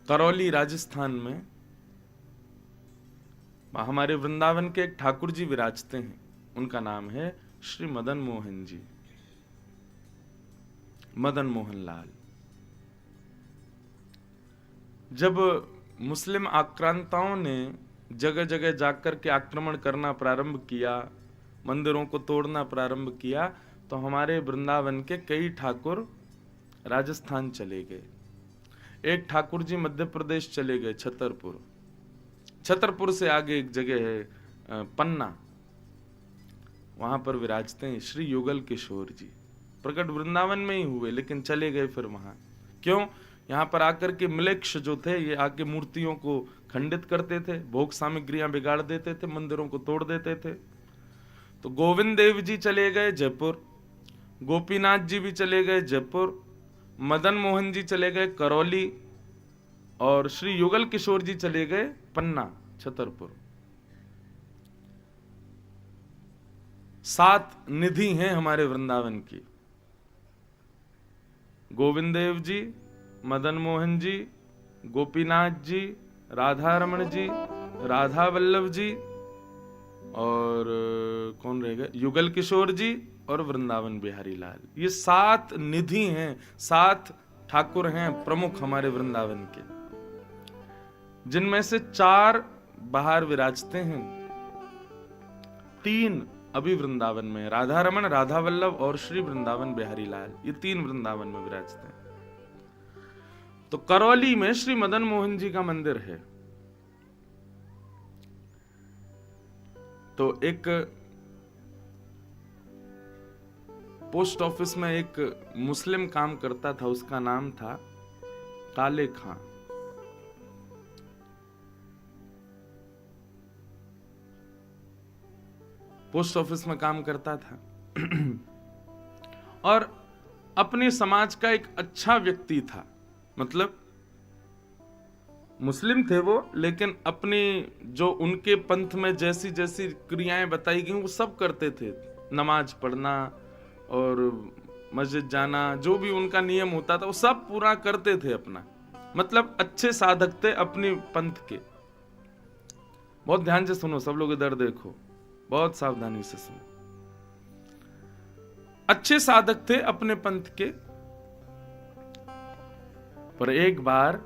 करौली राजस्थान में हमारे वृंदावन के एक ठाकुर जी विराजते हैं। उनका नाम है श्री मदन मोहन जी, मदन मोहन लाल। जब मुस्लिम आक्रांताओं ने जगह जगह जाकर के आक्रमण करना प्रारंभ किया, मंदिरों को तोड़ना प्रारंभ किया, तो हमारे वृंदावन के कई ठाकुर राजस्थान चले गए। एक ठाकुर जी मध्य प्रदेश चले गए, छतरपुर। छतरपुर से आगे एक जगह है पन्ना, वहां पर विराजते हैं श्री युगल किशोर जी। प्रकट वृंदावन में ही हुए, लेकिन चले गए फिर वहां। क्यों? यहाँ पर आकर के मिलेक्ष जो थे, ये आके मूर्तियों को खंडित करते थे, भोग सामग्रियां बिगाड़ देते थे, मंदिरों को तोड़ देते थे। तो गोविंद देव जी चले गए जयपुर, गोपीनाथ जी भी चले गए जयपुर, मदन मोहन जी चले गए करौली, और श्री युगल किशोर जी चले गए पन्ना, छतरपुर। 7 निधि हैं हमारे वृंदावन की। गोविंद देव जी, मदन मोहन जी, गोपीनाथ जी, राधा रमण जी, राधा वल्लभ जी, और कौन रहेगा, युगल किशोर जी, और वृंदावन बिहारी लाल। ये 7 निधि हैं, 7 ठाकुर हैं प्रमुख हमारे वृंदावन के, जिनमें से 4 बाहर विराजते हैं, 3 अभी वृंदावन में, राधा रमण, राधा वल्लभ और श्री वृंदावन बिहारी लाल। ये 3 वृंदावन में विराजते हैं। तो करौली में श्री मदन मोहन जी का मंदिर है। तो एक पोस्ट ऑफिस में एक मुस्लिम काम करता था, उसका नाम था काले खां। पोस्ट ऑफिस में काम करता था और अपने समाज का एक अच्छा व्यक्ति था। मतलब मुस्लिम थे वो, लेकिन अपने जो उनके पंथ में जैसी जैसी क्रियाएं बताई गई वो सब करते थे। नमाज पढ़ना और मस्जिद जाना, जो भी उनका नियम होता था वो सब पूरा करते थे अपना। मतलब अच्छे साधक थे अपने पंथ के। बहुत ध्यान से सुनो सब लोग, इधर देखो, बहुत सावधानी से सुनो। अच्छे साधक थे अपने पंथ के। पर एक बार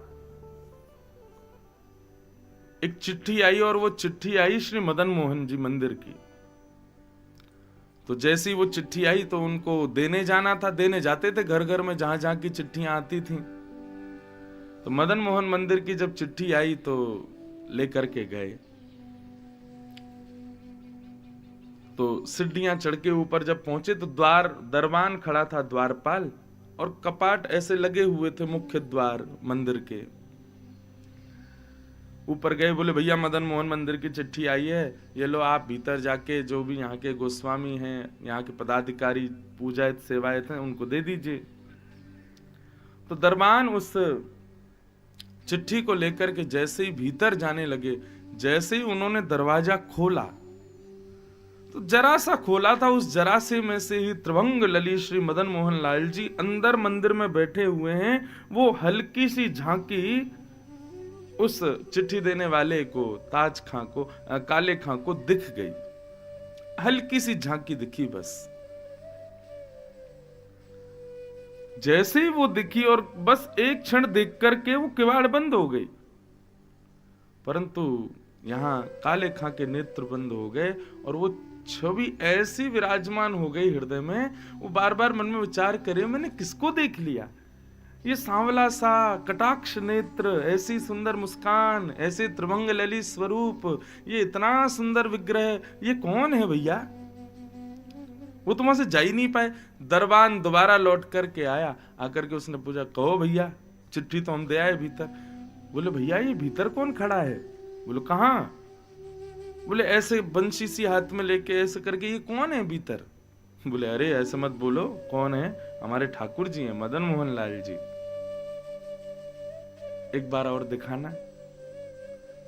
एक चिट्ठी आई, और वो चिट्ठी आई श्री मदन मोहन जी मंदिर की। तो जैसी वो चिट्ठी आई तो उनको देने जाना था, देने जाते थे घर घर में जहां जहां की चिट्ठियां आती थी। तो मदन मोहन मंदिर की जब चिट्ठी आई तो लेकर के गए। तो सीढ़ियां चढ़ के ऊपर जब पहुंचे तो दरबान खड़ा था, द्वारपाल, और कपाट ऐसे लगे हुए थे मुख्य द्वार मंदिर के। ऊपर गए, बोले भैया मदन मोहन मंदिर की चिट्ठी आई है, ये लो, आप भीतर जाके जो भी यहाँ के गोस्वामी हैं, यहाँ के पदाधिकारी, पूजायत सेवायत हैं, उनको दे दीजिए। तो दरबान उस चिट्ठी को लेकर के जैसे ही भीतर जाने लगे, जैसे ही उन्होंने दरवाजा खोला, तो जरा सा खोला था, उस जरा से में से ही त्रिभंग लली श्री मदन मोहन लाल जी अंदर मंदिर में बैठे हुए हैं। वो हल्की सी झांकी उस चिट्ठी देने वाले को, ताज खां को, काले खां को दिख गई। हल्की सी झांकी दिखी बस। जैसे ही वो दिखी और बस एक क्षण देख करके वो किवाड़ बंद हो गई। परंतु यहां काले खां के नेत्र बंद हो गए और वो छवि ऐसी विराजमान हो गई हृदय में, वो बार बार मन में विचार करे, मैंने किसको देख लिया? ये सांवला सा कटाक्ष नेत्र, ऐसी सुंदर मुस्कान, ऐसे त्रिभंग ललित स्वरूप, ये इतना सुंदर विग्रह, ये कौन है भैया? वो तुम से जा ही नहीं पाए। दरबान दोबारा लौट करके आया, आकर के उसने पूछा, कहो भैया, चिट्ठी तो हम दे आए भीतर। बोले भैया ये भीतर कौन खड़ा है? बोले कहां? बोले ऐसे बंशी सी हाथ में लेके ऐसे करके, ये कौन है भीतर? बोले अरे ऐसे मत बोलो, कौन है? हमारे ठाकुर जी हैं, मदन मोहन लाल जी। एक बार और दिखाना।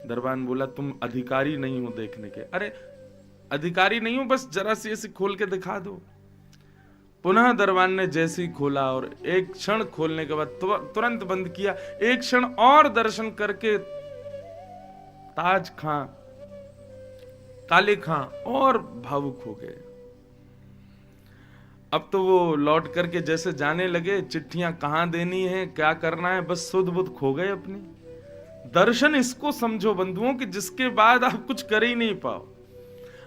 दरबान बोला तुम अधिकारी नहीं हो देखने के। अरे अधिकारी नहीं हो, बस जरा सी ऐसे खोल के दिखा दो। पुनः दरबान ने जैसे ही खोला और एक क्षण खोलने के बाद तुरंत बंद किया, एक क्षण और दर्शन करके ताज खां, काले खां और भावुक हो गए। अब तो वो लौट करके जैसे जाने लगे, चिट्ठियां कहां देनी है, क्या करना है, बस सुध बुध खो गए अपनी। दर्शन इसको समझो बंधुओं कि जिसके बाद आप कुछ कर ही नहीं पाओ।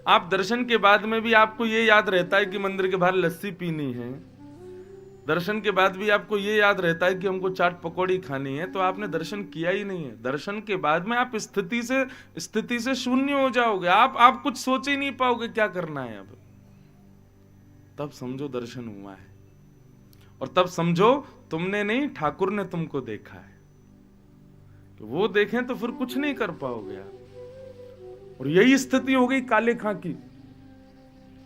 आप दर्शन के बाद में भी आपको ये याद रहता है कि मंदिर के बाहर लस्सी पीनी है, दर्शन के बाद भी आपको ये याद रहता है कि हमको चाट पकौड़ी खानी है, तो आपने दर्शन किया ही नहीं है। दर्शन के बाद में आप स्थिति से शून्य हो जाओगे, आप कुछ सोच ही नहीं पाओगे क्या करना है। अब तब समझो दर्शन हुआ है, और तब समझो तुमने नहीं, ठाकुर ने तुमको देखा है। तो वो देखें तो फिर कुछ नहीं कर पाओगे आप। और यही स्थिति हो गई काले खां की।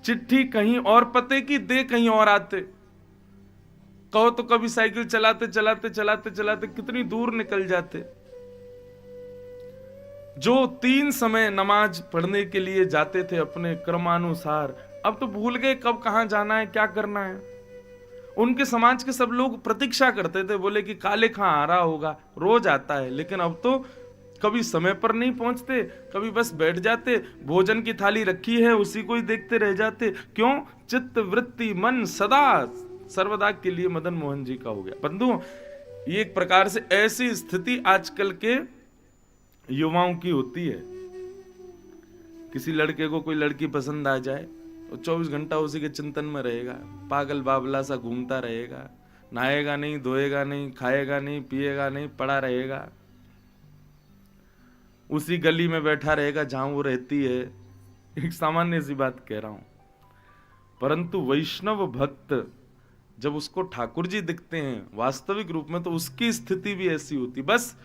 चिट्ठी कहीं और पते की, दे कहीं और आते। कहो तो कभी साइकिल चलाते चलाते चलाते चलाते कितनी दूर निकल जाते। जो 3 समय नमाज पढ़ने के लिए जाते थे अपने क्रमानुसार, अब तो भूल गए कब कहां जाना है, क्या करना है। उनके समाज के सब लोग प्रतीक्षा करते थे, बोले कि काले खां आ रहा होगा, रोज आता है। लेकिन अब तो कभी समय पर नहीं पहुंचते, कभी बस बैठ जाते, भोजन की थाली रखी है उसी को ही देखते रह जाते। क्यों? चित्त वृत्ति मन सदा सर्वदा के लिए मदन मोहन जी का हो गया। बंधुओं, ये एक प्रकार से ऐसी स्थिति आजकल के युवाओं की होती है। किसी लड़के को कोई लड़की पसंद आ जाए तो 24 घंटा उसी के चिंतन में रहेगा, पागल बाबला सा घूमता रहेगा, नहाएगा नहीं, धोएगा नहीं, खाएगा नहीं, पिएगा नहीं, पड़ा रहेगा, उसी गली में बैठा रहेगा जहां वो रहती है। एक सामान्य सी बात कह रहा हूं। परंतु वैष्णव भक्त जब उसको ठाकुर जी दिखते हैं वास्तविक रूप में, तो उसकी स्थिति भी ऐसी होती, बस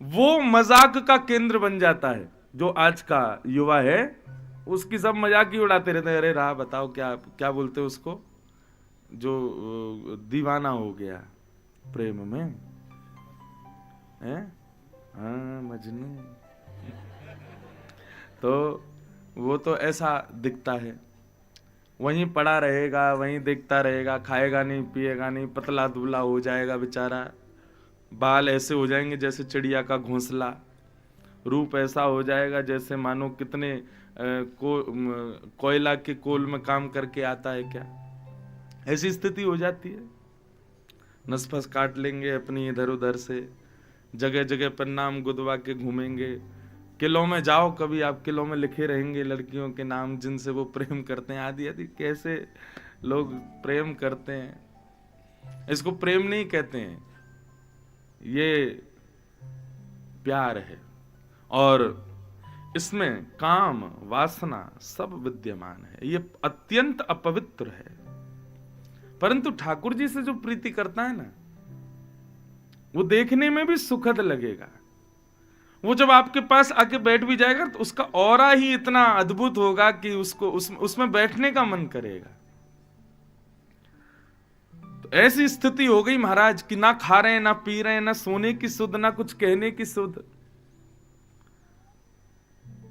वो मजाक का केंद्र बन जाता है। जो आज का युवा है उसकी सब मजाक ही उड़ाते रहते हैं। अरे रहा बताओ क्या क्या बोलते हैं उसको, जो दीवाना हो गया प्रेम में है, हाँ मजनू। तो वो तो ऐसा दिखता है, वहीं पड़ा रहेगा, वहीं देखता रहेगा, खाएगा नहीं, पिएगा नहीं, पतला दुबला हो जाएगा बेचारा, बाल ऐसे हो जाएंगे जैसे चिड़िया का घोंसला, रूप ऐसा हो जाएगा जैसे मानो कितने कोयला के कोल में काम करके आता है क्या। ऐसी स्थिति हो जाती है। नसफस काट लेंगे अपनी इधर उधर से, जगह जगह पर नाम गुदवा के घूमेंगे। किलों में जाओ, कभी आप किलों में लिखे रहेंगे लड़कियों के नाम जिनसे वो प्रेम करते हैं। आदि आदि कैसे लोग प्रेम करते हैं। इसको प्रेम नहीं कहते हैं, ये प्यार है, और इसमें काम वासना सब विद्यमान है। ये अत्यंत अपवित्र है। परंतु ठाकुर जी से जो प्रीति करता है ना, वो देखने में भी सुखद लगेगा। वो जब आपके पास आके बैठ भी जाएगा तो उसका ऑरा ही इतना अद्भुत होगा कि उसको उसमें बैठने का मन करेगा। तो ऐसी स्थिति हो गई महाराज कि ना खा रहे हैं, ना पी रहे हैं, ना सोने की सुध, ना कुछ कहने की सुध।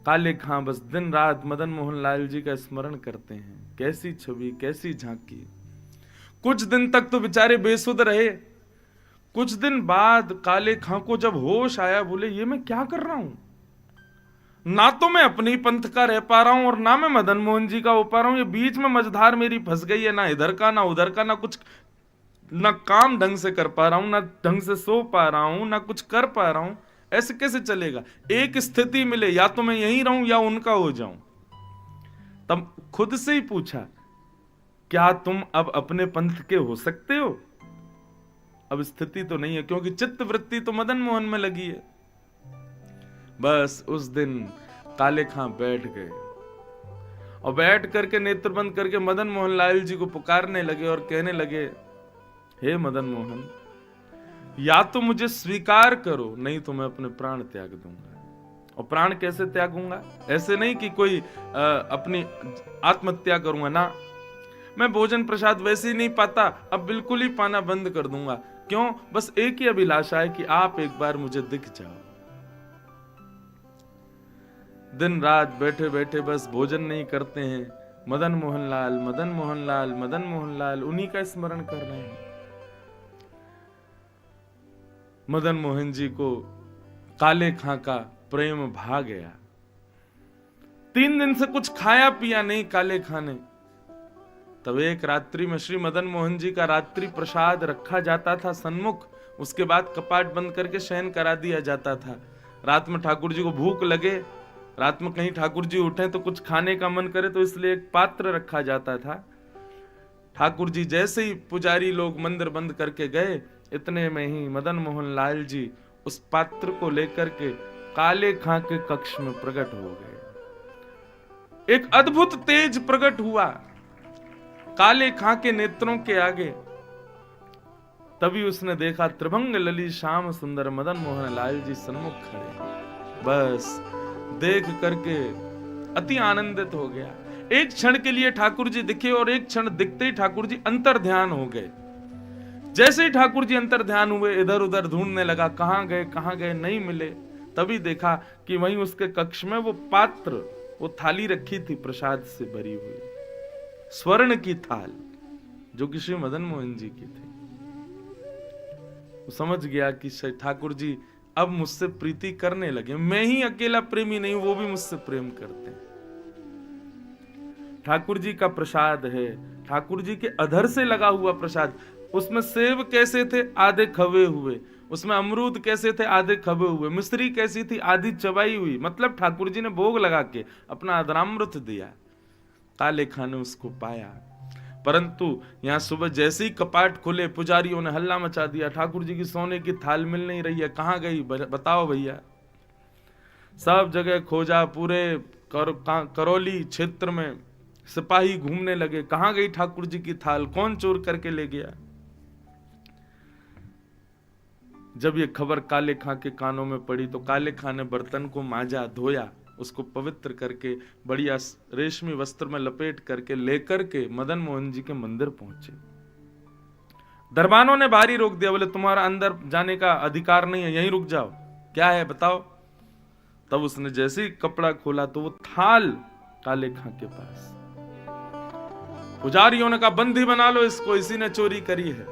काले खां बस दिन रात मदन मोहन लाल जी का स्मरण करते हैं। कैसी छवि, कैसी झांकी। कुछ दिन तक तो बेचारे बेसुध रहे। कुछ दिन बाद काले खां को जब होश आया, बोले ये मैं क्या कर रहा हूं, ना तो मैं अपने ही पंथ का रह पा रहा हूं और ना मैं मदन मोहन जी का हो पा रहा हूं। ये बीच में मझधार मेरी फंस गई है, ना इधर का ना उधर का, ना कुछ, ना काम ढंग से कर पा रहा हूं, ना ढंग से सो पा रहा हूं, ना कुछ कर पा रहा हूं। ऐसे कैसे चलेगा। एक स्थिति मिले, या तो मैं यहीं रहूं या उनका हो जाऊं। तब खुद से ही पूछा, क्या तुम अब अपने पंथ के हो सकते हो? अब स्थिति तो नहीं है, क्योंकि चित्त वृत्ति तो मदन मोहन में लगी है। बस उस दिन काले खां बैठ गए और बैठ करके नेत्र बंद करके मदन मोहन लाल जी को पुकारने लगे और कहने लगे, हे मदन मोहन, या तो मुझे स्वीकार करो, नहीं तो मैं अपने प्राण त्याग दूंगा। और प्राण कैसे त्यागूंगा? ऐसे नहीं कि कोई अपनी आत्महत्या करूंगा ना, मैं भोजन प्रसाद वैसे ही नहीं पाता, अब बिल्कुल ही पाना बंद कर दूंगा। क्यों? बस एक ही अभिलाषा है कि आप एक बार मुझे दिख जाओ। दिन रात बैठे बैठे बस भोजन नहीं करते हैं, मदन मोहन लाल, मदन मोहन लाल, मदन मोहन लाल, उन्हीं का स्मरण कर रहे हैं। मदन मोहन जी को काले खां का प्रेम भा गया। 3 दिन से कुछ खाया पिया नहीं काले खां ने। तब एक रात्रि में श्री मदन मोहन जी का रात्रि प्रसाद रखा जाता था सन्मुख, उसके बाद कपाट बंद करके शयन करा दिया जाता था। रात में ठाकुर जी को भूख लगे, रात में कहीं ठाकुर जी उठे तो कुछ खाने का मन करे, तो इसलिए एक पात्र रखा जाता था। ठाकुर जी जैसे ही पुजारी लोग मंदिर बंद करके गए, इतने में ही मदन मोहन लाल जी उस पात्र को लेकर के काले खां के कक्ष में प्रकट हो गए। एक अद्भुत तेज प्रकट हुआ काले खां के नेत्रों के आगे। तभी उसने देखा त्रिभंग लली श्याम सुंदर मदन मोहन लाल जी सन्मुख खड़े। बस देख करके अति आनंदित हो गया। एक क्षण के लिए ठाकुर जी दिखे और एक क्षण दिखते ही ठाकुर जी अंतर ध्यान हो गए। जैसे ही ठाकुर जी अंतर ध्यान हुए, इधर उधर ढूंढने लगा, कहां गए, नहीं मिले। तभी देखा कि वहीं उसके कक्ष में वो पात्र, वो थाली रखी थी प्रसाद से भरी हुई, स्वर्ण की थाल, जो कि श्री मदन मोहन जी की थी। वो समझ गया कि ठाकुर जी अब मुझसे प्रीति करने लगे। मैं ही अकेला प्रेमी नहीं, वो भी मुझसे प्रेम करते हैं। ठाकुर जी का प्रसाद है, ठाकुर जी के अधर से लगा हुआ प्रसाद। उसमें सेब कैसे थे? आधे खबे हुए। उसमें अमरूद कैसे थे? आधे खबे हुए। मिश्री कैसी थी? आधी चबाई हुई। मतलब ठाकुर जी ने भोग लगा के अपना अधरामृत दिया। काले खां ने उसको पाया, परंतु यहां सुबह जैसे ही कपाट खुले, पुजारियों ने हल्ला मचा दिया, ठाकुर जी की सोने की थाल मिल नहीं रही है, कहां गई बताओ भैया। सब जगह खोजा, पूरे करौली क्षेत्र में सिपाही घूमने लगे, कहां गई ठाकुर जी की थाल, कौन चोर करके ले गया। जब ये खबर काले खां के कानों में पड़ी तो काले खां ने बर्तन को मांजा, धोया, उसको पवित्र करके बढ़िया रेशमी वस्त्र में लपेट करके लेकर के मदन मोहन जी के मंदिर पहुंचे। दरबानों ने बारी रोक दिया, बोले तुम्हारा अंदर जाने का अधिकार नहीं है, यहीं रुक जाओ, क्या है बताओ। तब उसने जैसे ही कपड़ा खोला तो वो थाल काले खां के पास। पुजारियों ने कहा बंदी बना लो इसको, इसी ने चोरी करी है।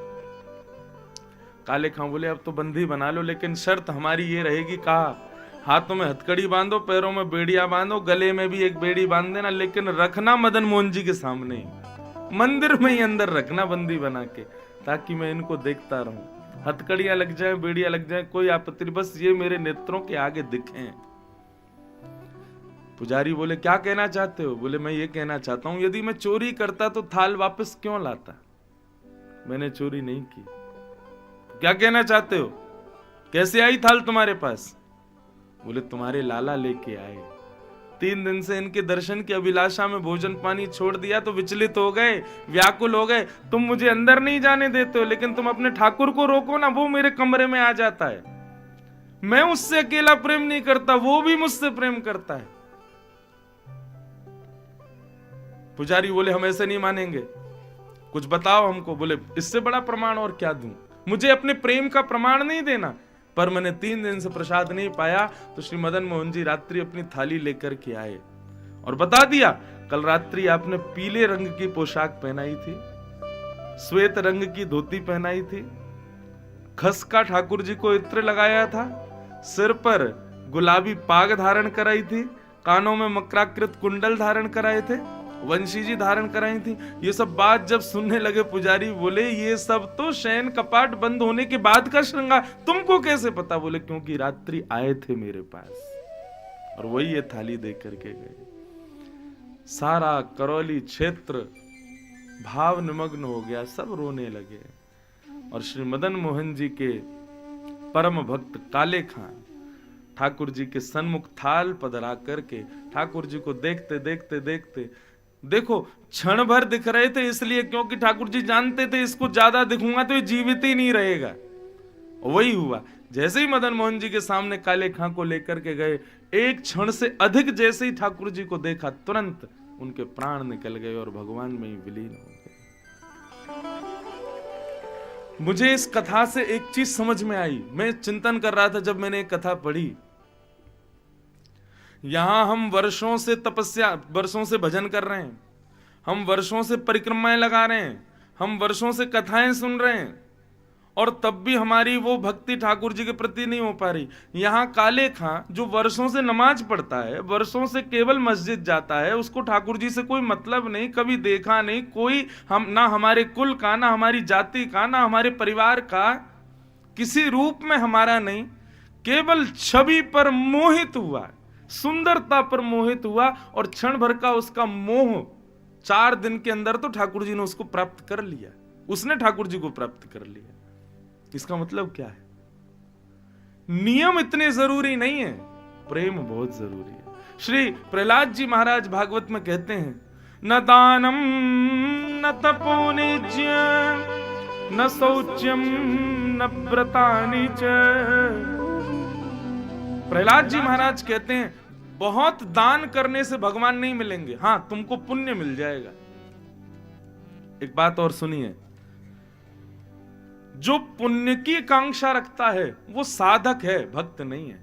काले खां बोले अब तो बंदी बना लो, लेकिन शर्त हमारी ये रहेगी, कहा हाथों में हथकड़ी बांधो, पैरों में बेड़िया बांधो, गले में भी एक बेड़ी बांध देना, लेकिन रखना मदन मोहन जी के सामने ही, मंदिर में ही अंदर रखना बंदी बना के, ताकि मैं इनको देखता रहूं। हथकड़ियां लग जाए, बेड़िया लग जाए, कोई आपत्ति नहीं, बस ये मेरे नेत्रों के आगे दिखें। पुजारी बोले क्या कहना चाहते हो? बोले मैं ये कहना चाहता हूं, यदि मैं चोरी करता तो थाल वापस क्यों लाता? मैंने चोरी नहीं की। क्या कहना चाहते हो? कैसे आई थाल तुम्हारे पास? बोले तुम्हारे लाला लेके आए। 3 दिन से इनके दर्शन की अभिलाषा में भोजन पानी छोड़ दिया तो विचलित हो गए, व्याकुल हो गए। तुम मुझे अंदर नहीं जाने देते हो, लेकिन तुम अपने ठाकुर को रोको ना, वो मेरे कमरे में आ जाता है। मैं उससे अकेला प्रेम नहीं करता, वो भी मुझसे प्रेम करता है। पुजारी बोले हम ऐसे नहीं मानेंगे, कुछ बताओ हमको। बोले इससे बड़ा प्रमाण और क्या दूं? मुझे अपने प्रेम का प्रमाण नहीं देना, पर मैंने 3 दिन से प्रसाद नहीं पाया, तो श्री मदन मोहन जी रात्रि अपनी थाली लेकर के आए और बता दिया कल रात्रि आपने पीले रंग की पोशाक पहनाई थी, श्वेत रंग की धोती पहनाई थी, खसका ठाकुर जी को इत्र लगाया था, सिर पर गुलाबी पाग धारण कराई थी, कानों में मकराकृत कुंडल धारण कराए थे, वंशी जी धारण कराई थी। ये सब बात जब सुनने लगे पुजारी बोले ये सब तो शयन कपाट बंद होने के बाद का श्रृंगार, तुमको कैसे पता? बोले क्योंकि रात्रि आए थे मेरे पास और वही ये थाली दे करके गए। सारा करौली क्षेत्र भाव निमग्न हो गया, सब रोने लगे और श्री मदन मोहन जी के परम भक्त काले खां ठाकुर जी के सन्मुख थाल पधरा करके ठाकुर जी को देखते देखते देखते, देखो क्षण भर दिख रहे थे इसलिए क्योंकि ठाकुर जी जानते थे इसको ज्यादा दिखूंगा तो ये जीवित ही नहीं रहेगा। वही हुआ, जैसे ही मदन मोहन जी के सामने काले खां को लेकर के गए, एक क्षण से अधिक जैसे ही ठाकुर जी को देखा, तुरंत उनके प्राण निकल गए और भगवान में ही विलीन हो गए। मुझे इस कथा से एक चीज समझ में आई। मैं चिंतन कर रहा था जब मैंने एक कथा पढ़ी, यहां हम वर्षों से तपस्या, वर्षों से भजन कर रहे हैं, हम वर्षों से परिक्रमाएं लगा रहे हैं, हम वर्षों से कथाएं सुन रहे हैं, और तब भी हमारी वो भक्ति ठाकुर जी के प्रति नहीं हो पा रही। यहाँ काले खां जो वर्षों से नमाज पढ़ता है, वर्षों से केवल मस्जिद जाता है, उसको ठाकुर जी से कोई मतलब नहीं, कभी देखा नहीं कोई, हम ना हमारे कुल का, ना हमारी जाति का, ना हमारे परिवार का, किसी रूप में हमारा नहीं, केवल छवि पर मोहित हुआ, सुंदरता पर मोहित हुआ, और क्षण भर का उसका मोह 4 दिन के अंदर तो ठाकुर जी ने उसको प्राप्त कर लिया, उसने ठाकुर जी को प्राप्त कर लिया। इसका मतलब क्या है? नियम इतने जरूरी नहीं है, प्रेम बहुत जरूरी है। श्री प्रहलाद जी महाराज भागवत में कहते हैं, न दानम न तपोनिज्य न शौच्यम न व्रतानि च। प्रहलाद जी महाराज कहते हैं, बहुत दान करने से भगवान नहीं मिलेंगे, हां तुमको पुण्य मिल जाएगा। एक बात और सुनिए, जो पुण्य की आकांक्षा रखता है वो साधक है, भक्त नहीं है।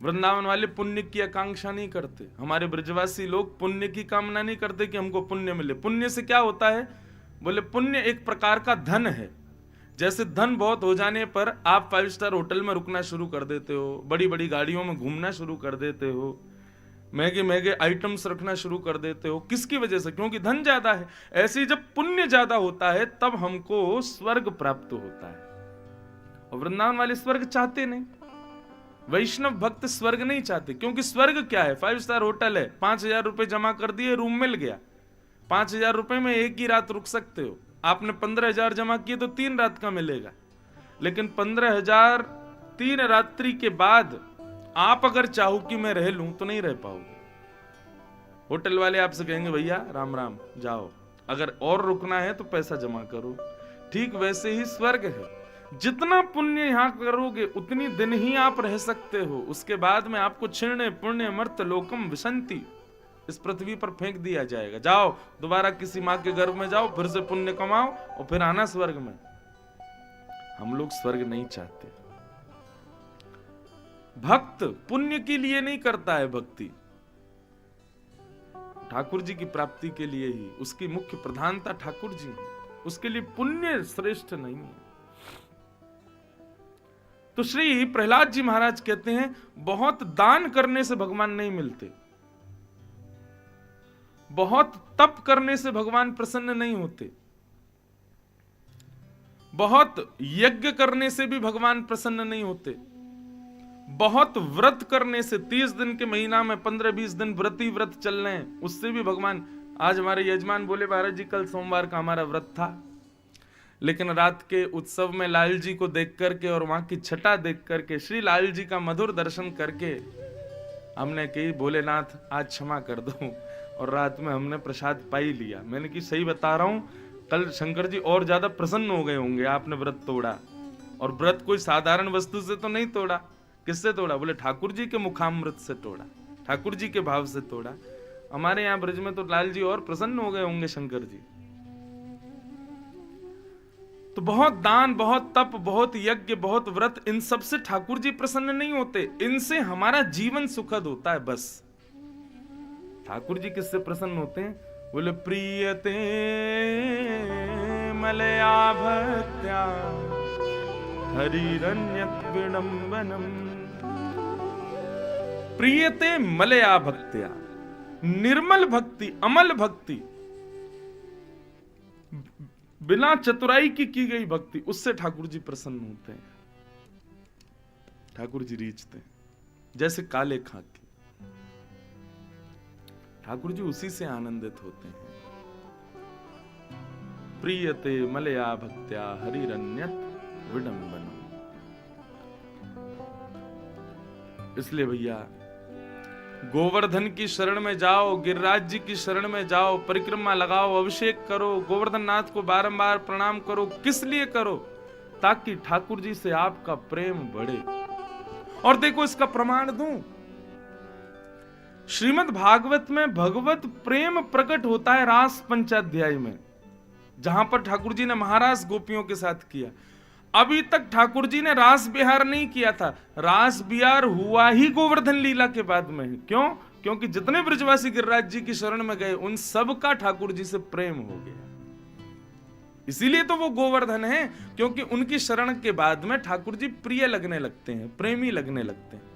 वृंदावन वाले पुण्य की आकांक्षा नहीं करते, हमारे ब्रजवासी लोग पुण्य की कामना नहीं करते कि हमको पुण्य मिले। पुण्य से क्या होता है? बोले पुण्य एक प्रकार का धन है। जैसे धन बहुत हो जाने पर आप 5 स्टार होटल में रुकना शुरू कर देते हो, बड़ी बड़ी गाड़ियों में घूमना शुरू कर देते हो, महंगे महंगे आइटम्स रखना शुरू कर देते हो। किसकी वजह से? क्योंकि धन ज्यादा है। ऐसे ही जब पुण्य ज्यादा होता है तब हमको स्वर्ग प्राप्त होता है। और वृंदावन वाले स्वर्ग चाहते नहीं, वैष्णव भक्त स्वर्ग नहीं चाहते। क्योंकि स्वर्ग क्या है? 5 स्टार होटल है, 5,000 रुपए जमा कर दिए, रूम मिल गया। 5,000 रुपए में एक ही रात रुक सकते हो। आपने 15,000 जमा किए तो 3 रात का मिलेगा। लेकिन 15,000 3 रात्रि के बाद आप अगर चाहो कि मैं रह लूं तो नहीं रह पाओगे। होटल वाले आपसे कहेंगे भैया राम राम जाओ, अगर और रुकना है तो पैसा जमा करो। ठीक वैसे ही स्वर्ग है, जितना पुण्य यहां करोगे उतनी दिन ही आप रह सकते हो। उसके बाद में आपको क्षीणे पुण्य मर्त लोकम विशंति, इस पृथ्वी पर फेंक दिया जाएगा। जाओ दोबारा किसी माँ के गर्भ में जाओ, फिर से पुण्य कमाओ और फिर आना स्वर्ग में। हम लोग स्वर्ग नहीं चाहते। भक्त पुण्य के लिए नहीं करता है भक्ति, ठाकुर जी की प्राप्ति के लिए ही। उसकी मुख्य प्रधानता ठाकुर जी है, उसके लिए पुण्य श्रेष्ठ नहीं है। तो श्री प्रहलाद जी महाराज कहते हैं, बहुत दान करने से भगवान नहीं मिलते, बहुत तप करने से भगवान प्रसन्न नहीं होते, बहुत यज्ञ करने से भी भगवान प्रसन्न नहीं होते, बहुत व्रत करने से 30 दिन के महीना में 15-20 दिन व्रती व्रत चल रहे हैं, उससे भी भगवान। आज हमारे यजमान बोले महाराज जी कल सोमवार का हमारा व्रत था, लेकिन रात के उत्सव में लाल जी को देख करके और वहां की छटा देख करके, श्री लाल जी का मधुर दर्शन करके हमने कही भोलेनाथ आज क्षमा कर दो, और रात में हमने प्रसाद पा ही लिया। मैंने कि सही बता रहा हूं, कल शंकर जी और ज्यादा प्रसन्न हो गए होंगे, आपने व्रत तोड़ा। और व्रत कोई साधारण वस्तु से तो नहीं तोड़ा। किससे तोड़ा? बोले ठाकुर जी के मुखामृत से तोड़ा, ठाकुर जी के भाव से तोड़ा। हमारे यहाँ ब्रज में तो लाल जी और प्रसन्न हो गए होंगे शंकर जी। तो बहुत दान, बहुत तप, बहुत यज्ञ, बहुत व्रत, इन सब से ठाकुर जी प्रसन्न नहीं होते। इनसे हमारा जीवन सुखद होता है बस। ठाकुर जी किससे प्रसन्न होते हैं? बोले प्रियते मलया भक्त्या हरिरन्यत् विडम्बनम। प्रियते मलया भक्त्या, निर्मल भक्ति, अमल भक्ति, बिना चतुराई की गई भक्ति, उससे ठाकुर जी प्रसन्न होते हैं, ठाकुर जी रीझते हैं। जैसे काले खां की, ठाकुर जी उसी से आनंदित होते हैं। प्रियते मलया भक्त्या हरिरन्यत् विडम्बनम। इसलिए भैया गोवर्धन की शरण में जाओ, गिरिराज जी की शरण में जाओ, परिक्रमा लगाओ, अभिषेक करो, गोवर्धन नाथ को बारंबार प्रणाम करो। किस लिए करो? ताकि ठाकुर जी से आपका प्रेम बढ़े। और देखो इसका प्रमाण दूं, श्रीमद् भागवत में भगवत प्रेम प्रकट होता है रास पंचाध्याय में, जहां पर ठाकुर जी ने महारास गोपियों के साथ किया। अभी तक ठाकुर जी ने रास विहार नहीं किया था, रास विहार हुआ ही गोवर्धन लीला के बाद में है। क्यों? क्योंकि जितने ब्रजवासी गिरिराज जी की शरण में गए उन सब का ठाकुर जी से प्रेम हो गया। इसीलिए तो वो गोवर्धन है, क्योंकि उनकी शरण के बाद में ठाकुर जी प्रिय लगने लगते हैं, प्रेमी लगने लगते हैं।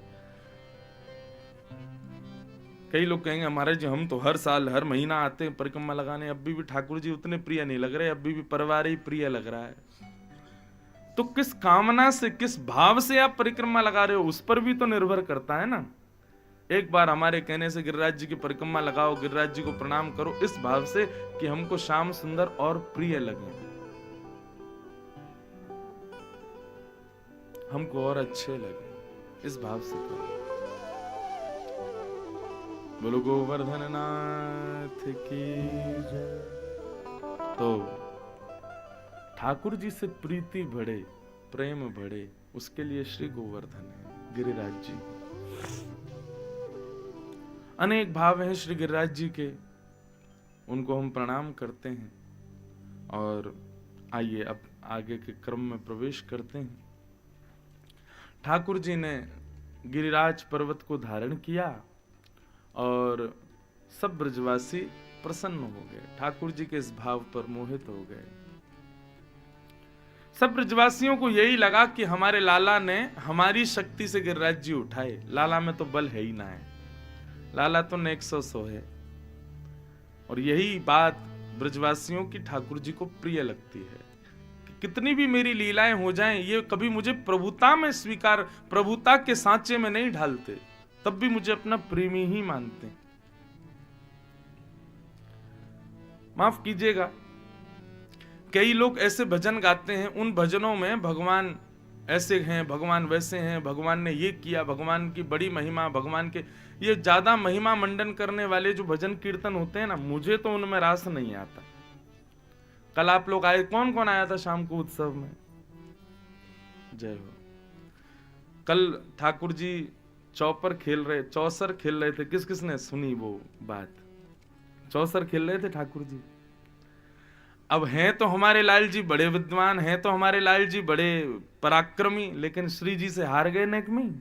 कई लोग कहेंगे महाराज जी हम तो हर साल हर महीना आते हैं परिक्रमा लगाने, अभी भी ठाकुर जी उतने प्रिय नहीं लग रहे, अभी भी परिवार ही प्रिय लग रहा है। तो किस कामना से, किस भाव से आप परिक्रमा लगा रहे हो, उस पर भी तो निर्भर करता है ना। एक बार हमारे कहने से गिरिराज जी की परिक्रमा लगाओ, गिरिराज जी को प्रणाम करो, इस भाव से कि हमको श्याम सुंदर और प्रिय लगे, हमको और अच्छे लगे, इस भाव से करो। बोलो गोवर्धन नाथ की जय। तो ठाकुर जी से प्रीति बढ़े, प्रेम बढ़े, उसके लिए श्री गोवर्धन है गिरिराज जी। अनेक भाव हैं श्री गिरिराज जी के, उनको हम प्रणाम करते हैं। और आइए अब आगे के क्रम में प्रवेश करते हैं। ठाकुर जी ने गिरिराज पर्वत को धारण किया और सब ब्रजवासी प्रसन्न हो गए, ठाकुर जी के इस भाव पर मोहित हो गए। सब ब्रजवासियों को यही लगा कि हमारे लाला ने हमारी शक्ति से गिरिराज जी उठाए, लाला में तो बल है ही ना है, लाला तो नेक सौ है। और यही बात ब्रजवासियों की ठाकुर जी को प्रिय लगती है कि कितनी भी मेरी लीलाएं हो जाएं, ये कभी मुझे प्रभुता में स्वीकार, प्रभुता के सांचे में नहीं ढालते, तब भी मुझे अपना प्रेमी ही मानते। माफ कीजिएगा, कई लोग ऐसे भजन गाते हैं, उन भजनों में भगवान ऐसे हैं, भगवान वैसे हैं, भगवान ने ये किया, भगवान की बड़ी महिमा, भगवान के ये ज्यादा महिमा मंडन करने वाले जो भजन कीर्तन होते हैं ना, मुझे तो उनमें रास नहीं आता। कल आप लोग आए, कौन कौन आया था शाम को उत्सव में? जय हो। कल ठाकुर जी चौसर खेल रहे थे, किस किसने सुनी वो बात? चौसर खेल रहे थे ठाकुर जी। अब हैं तो हमारे लाल जी बड़े विद्वान, हैं तो हमारे लाल जी बड़े पराक्रमी, लेकिन श्री जी से हार गए नेक में।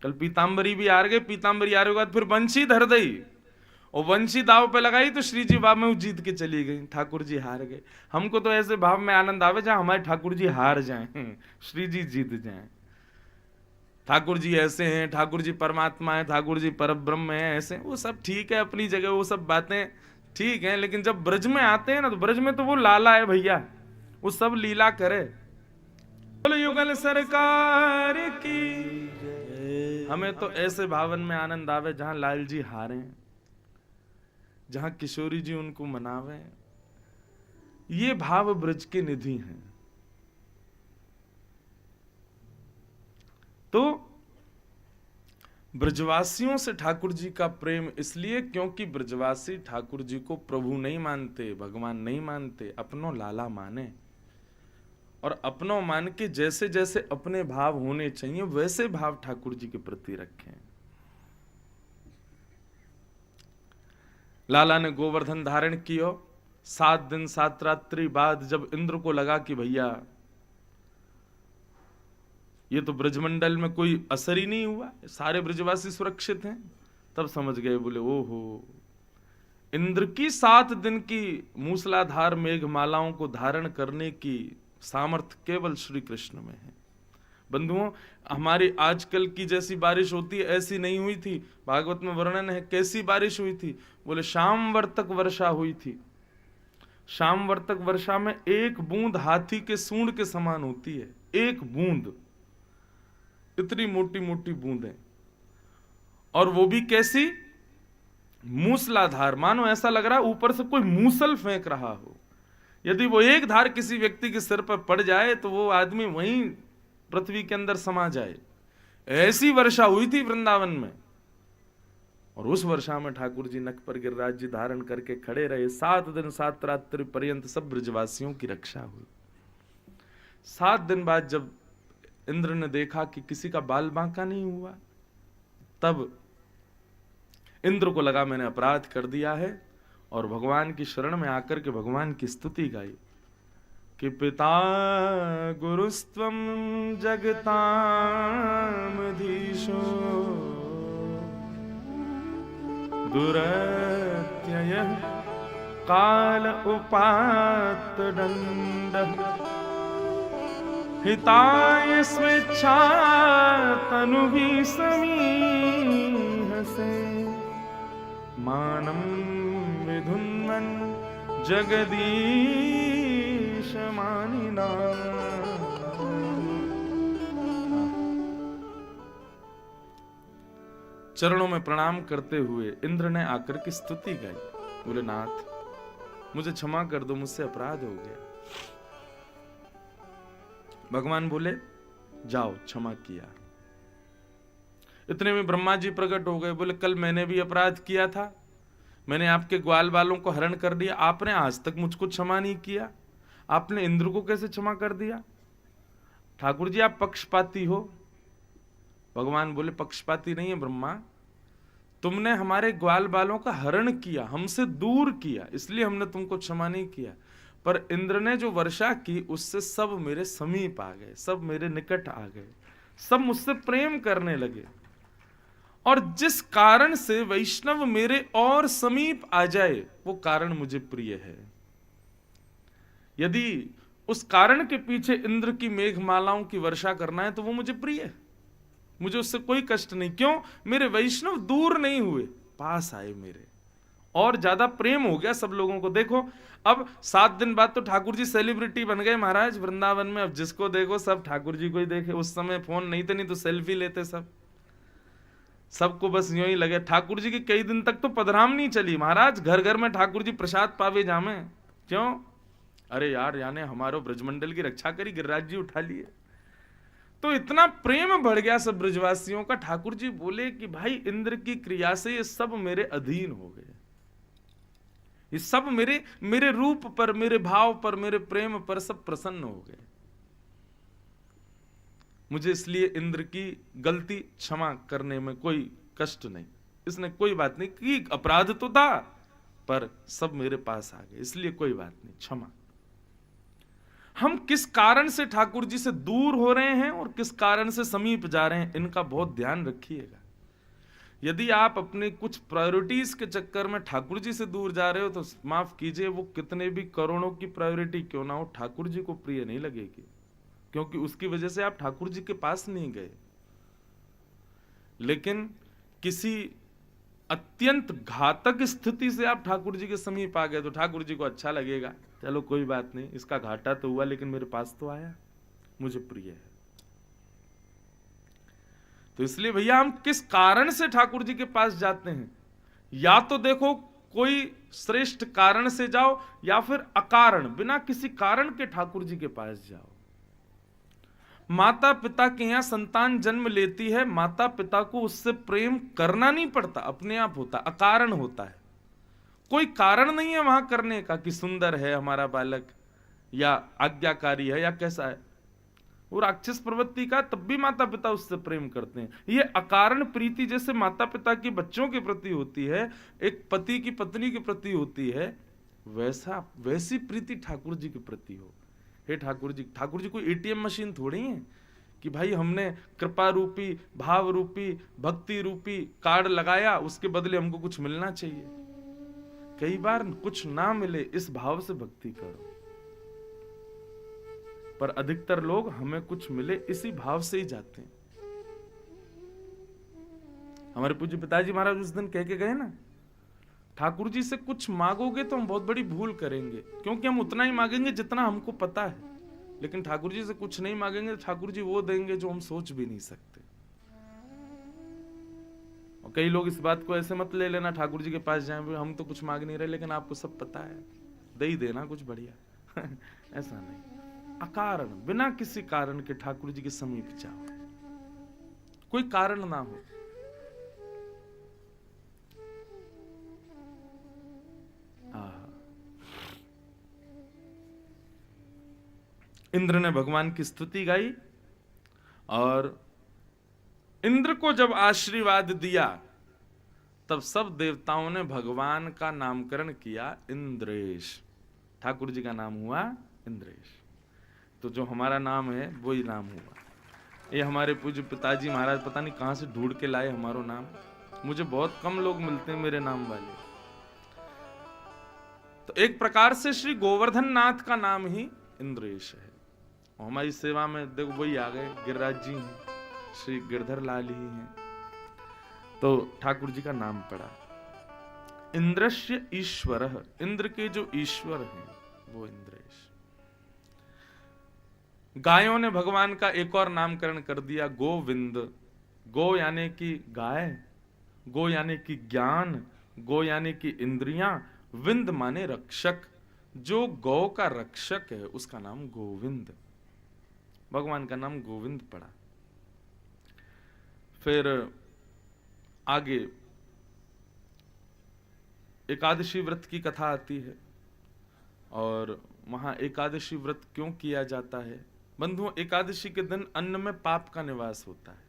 कल पीताम्बरी भी हार गए, पीताम्बरी हारे के बाद फिर बंशी धर दी, और बंशी दाव पे लगाई तो श्री जी भाव में जीत के चली गई, ठाकुर जी हार गए। हमको तो ऐसे भाव में आनंद आवे जहां हमारे ठाकुर जी हार जाएं, श्री जी जीत जाएं। ठाकुर जी ऐसे हैं, ठाकुर जी परमात्मा है, ठाकुर जी परब्रह्म है, ऐसे वो सब ठीक है अपनी जगह, वो सब बातें ठीक है, लेकिन जब ब्रज में आते हैं ना, तो ब्रज में तो वो लाला है भैया, वो सब लीला करे। बोलो युगल सरकार की। हमें तो ऐसे भावन में आनंद आवे जहां लाल जी हारे, जहां किशोरी जी उनको मनावे। ये भाव ब्रज के निधि हैं। तो ब्रजवासियों से ठाकुर जी का प्रेम इसलिए क्योंकि ब्रजवासी ठाकुर जी को प्रभु नहीं मानते, भगवान नहीं मानते, अपनो लाला माने। और अपनों मान के जैसे जैसे अपने भाव होने चाहिए वैसे भाव ठाकुर जी के प्रति रखें। लाला ने गोवर्धन धारण किया, 7 दिन 7 रात्रि बाद जब इंद्र को लगा कि भैया ये तो ब्रजमंडल में कोई असर ही नहीं हुआ, सारे ब्रजवासी सुरक्षित हैं, तब समझ गए, बोले ओहो, इंद्र की 7 दिन की मूसलाधार मेघमालाओं को धारण करने की सामर्थ्य केवल श्री कृष्ण में है। बंधुओं, हमारी आजकल की जैसी बारिश होती है ऐसी नहीं हुई थी। भागवत में वर्णन है कैसी बारिश हुई थी, बोले शाम वर्तक वर्षा हुई थी। शाम वर्तक वर्षा में एक बूंद हाथी के सूंड के समान होती है, एक बूंद, इतनी मोटी मोटी बूंदें, और वो भी कैसी? मूसलाधार, मानो ऐसा लग रहा है ऊपर से कोई मूसल फेंक रहा हो। यदि वो एक धार किसी व्यक्ति के सिर पर पड़ जाए तो वो आदमी वहीं पृथ्वी के अंदर समा जाए। ऐसी वर्षा हुई थी वृंदावन में। और उस वर्षा में ठाकुर जी नख पर गिरिराज जी धारण करके खड़े रहे। 7 दिन 7 रात्रि पर्यंत सब ब्रजवासियों की रक्षा हुई। 7 दिन बाद जब इंद्र ने देखा कि किसी का बाल बांका नहीं हुआ, तब इंद्र को लगा मैंने अपराध कर दिया है, और भगवान की शरण में आकर के भगवान की स्तुति गाई कि पिता गुरुस्त्वं जगतामधीशो दुरत्ययः काल उपात दंड हिताय स्वेच्छा तनु भी समीहसे मानं विधुन्वन जगदीश मानिना। चरणों में प्रणाम करते हुए इंद्र ने आकर की स्तुति गाई। बोले नाथ मुझे क्षमा कर दो, मुझसे अपराध हो गया। भगवान बोले जाओ, क्षमा किया। इतने में ब्रह्मा जी प्रकट हो गए। बोले कल मैंने भी अपराध किया था, मैंने आपके ग्वाल बालों को हरण कर दिया, आपने आज तक मुझको क्षमा नहीं किया, आपने इंद्र को कैसे क्षमा कर दिया? ठाकुर जी आप पक्षपाती हो। भगवान बोले पक्षपाती नहीं है ब्रह्मा, तुमने हमारे ग्वाल बालों का हरण किया, हमसे दूर किया, इसलिए हमने तुमको क्षमा नहीं किया। पर इंद्र ने जो वर्षा की उससे सब मेरे समीप आ गए, सब मेरे निकट आ गए, सब मुझसे प्रेम करने लगे। और जिस कारण से वैष्णव मेरे और समीप आ जाए वो कारण मुझे प्रिय है। यदि उस कारण के पीछे इंद्र की मेघमालाओं की वर्षा करना है तो वो मुझे प्रिय है, मुझे उससे कोई कष्ट नहीं। क्यों? मेरे वैष्णव दूर नहीं हुए, पास आए मेरे, और ज्यादा प्रेम हो गया सब लोगों को। देखो अब 7 दिन बाद तो ठाकुर जी सेलिब्रिटी बन गए महाराज वृंदावन में। अब जिसको देखो सब ठाकुर जी को ही देखे। उस समय फोन नहीं थे, नहीं तो सेल्फी लेते सब, सबको बस यूं ही लगे। ठाकुर जी की कई दिन तक तो पधराम नहीं चली महाराज, घर घर में ठाकुर जी प्रसाद पावे जामे। क्यों? अरे यार याने हमारो ब्रजमंडल की रक्षा करी, गिरिराज जी उठा लिए। तो इतना प्रेम बढ़ गया सब ब्रजवासियों का। ठाकुर जी बोले कि भाई इंद्र की क्रिया से ये सब मेरे अधीन हो गए, ये सब मेरे रूप पर, मेरे भाव पर, मेरे प्रेम पर सब प्रसन्न हो गए। मुझे इसलिए इंद्र की गलती क्षमा करने में कोई कष्ट नहीं, इसने कोई बात नहीं की, अपराध तो था पर सब मेरे पास आ गए, इसलिए कोई बात नहीं, क्षमा। हम किस कारण से ठाकुर जी से दूर हो रहे हैं और किस कारण से समीप जा रहे हैं, इनका बहुत ध्यान रखिएगा। यदि आप अपने कुछ प्रायोरिटीज के चक्कर में ठाकुर जी से दूर जा रहे हो तो माफ कीजिए, वो कितने भी करोड़ों की प्रायोरिटी क्यों ना हो, ठाकुर जी को प्रिय नहीं लगेगी, क्योंकि उसकी वजह से आप ठाकुर जी के पास नहीं गए। लेकिन किसी अत्यंत घातक स्थिति से आप ठाकुर जी के समीप आ गए तो ठाकुर जी को अच्छा लगेगा, चलो कोई बात नहीं, इसका घाटा तो हुआ लेकिन मेरे पास तो आया, मुझे प्रिय है। तो इसलिए भैया हम किस कारण से ठाकुर जी के पास जाते हैं, या तो देखो कोई श्रेष्ठ कारण से जाओ या फिर अकारण बिना किसी कारण के ठाकुर जी के पास जाओ। माता पिता के यहां संतान जन्म लेती है, माता पिता को उससे प्रेम करना नहीं पड़ता, अपने आप होता, अकारण होता है। कोई कारण नहीं है वहां करने का कि सुंदर है हमारा बालक या आज्ञाकारी है या कैसा है। वो राक्षस प्रवृत्ति का तब भी माता पिता उससे प्रेम करते हैं। ये अकारण प्रीति जैसे माता पिता की बच्चों के प्रति होती है, एक पति की पत्नी के प्रति होती है, वैसी प्रीति ठाकुर जी के प्रति हो। हे ठाकुर जी कोई एटीएम मशीन थोड़ी है कि भाई हमने कृपा रूपी, भाव रूपी, भक्ति रूपी कार्ड लगाया, उसके बदले हमको कुछ मिलना चाहिए। कई बार कुछ ना मिले इस भाव से भक्ति करो, पर अधिकतर लोग हमें कुछ मिले इसी भाव से ही जाते हैं। हमारे पूज्य पिताजी महाराज उस दिन कह के गए ना, ठाकुर जी से कुछ मांगोगे तो हम बहुत बड़ी भूल करेंगे, क्योंकि हम उतना ही मांगेंगे जितना हमको पता है, लेकिन ठाकुर जी से कुछ नहीं मांगेंगे, ठाकुर जी वो देंगे जो हम सोच भी नहीं सकते। और कई लोग इस बात को ऐसे मत ले लेना, ठाकुर जी के पास जाएं, हम तो कुछ मांग नहीं रहे लेकिन आपको सब पता है, दे ही देना कुछ बढ़िया। ऐसा नहीं, अकारण बिना किसी कारण के ठाकुर जी के समीप जाओ, कोई कारण ना हो। इंद्र ने भगवान की स्तुति गाई और इंद्र को जब आशीर्वाद दिया तब सब देवताओं ने भगवान का नामकरण किया इंद्रेश। ठाकुर जी का नाम हुआ इंद्रेश। तो जो हमारा नाम है वही नाम हुआ। ये हमारे पूज्य पिताजी महाराज पता नहीं कहां से ढूंढ के लाए हमारो नाम, मुझे बहुत कम लोग मिलते हैं मेरे नाम वाले। तो एक प्रकार से श्री गोवर्धन नाथ का नाम ही इंद्रेश है। और हमारी सेवा में देखो वही आ गए, गिरिराज जी हैं, श्री गिरधर लाल ही हैं, तो ठाकुर जी का नाम पड़ा। इंद्रस्य ईश्वर, इंद्र के जो ईश्वर हैं वो इंद्रेश। गायों ने भगवान का एक और नामकरण कर दिया, गोविंद। गो यानी कि गाय, गो यानी कि ज्ञान, गो यानी कि इंद्रियां, विंद माने रक्षक। जो गौ का रक्षक है उसका नाम गोविंद, भगवान का नाम गोविंद पड़ा। फिर आगे एकादशी व्रत की कथा आती है, और वहां एकादशी व्रत क्यों किया जाता है? बंधुओं, एकादशी के दिन अन्न में पाप का निवास होता है,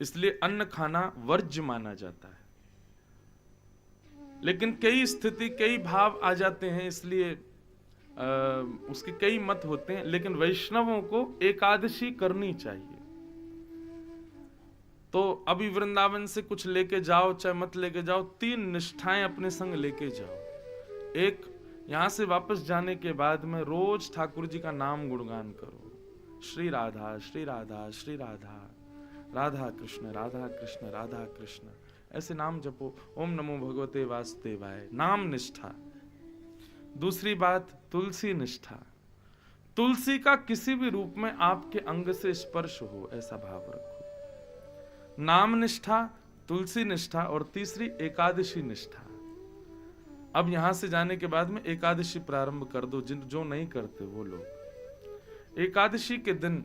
इसलिए अन्न खाना वर्ज्य माना जाता है। लेकिन कई स्थिति, कई भाव आ जाते हैं, इसलिए उसके कई मत होते हैं, लेकिन वैष्णवों को एकादशी करनी चाहिए। तो अभी वृंदावन से कुछ लेके जाओ चाहे मत लेके जाओ, 3 निष्ठाएं अपने संग लेके जाओ। एक, यहां से वापस जाने के बाद में रोज ठाकुर जी का नाम गुणगान करो, श्री राधा श्री राधा श्री राधा, राधा कृष्ण राधा कृष्ण राधा कृष्ण, ऐसे नाम जपो। ओम नमो भगवते वासुदेवाय, नाम निष्ठा। दूसरी बात, तुलसी निष्ठा। तुलसी का किसी भी रूप में आपके अंग से स्पर्श हो, ऐसा भाव रखो। नाम निष्ठा, तुलसी निष्ठा, और तीसरी एकादशी निष्ठा। अब यहां से जाने के बाद में एकादशी प्रारंभ कर दो, जिन जो नहीं करते वो लोग। एकादशी के दिन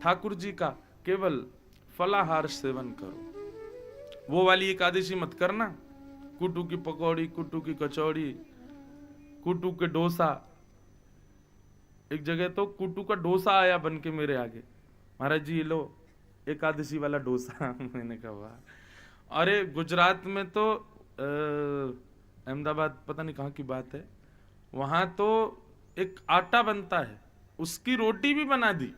ठाकुर जी का केवल फलाहार सेवन करो। वो वाली एकादशी मत करना, कुटू की पकौड़ी, कुटू की कचौड़ी, कुटू के डोसा। एक जगह तो कुटू का डोसा आया बन के मेरे आगे, महाराज जी ये लो एकादशी वाला डोसा। मैंने कहा वाह। अरे गुजरात में तो अहमदाबाद पता नहीं कहाँ की बात है, वहां तो एक आटा बनता है, उसकी रोटी भी बना दी।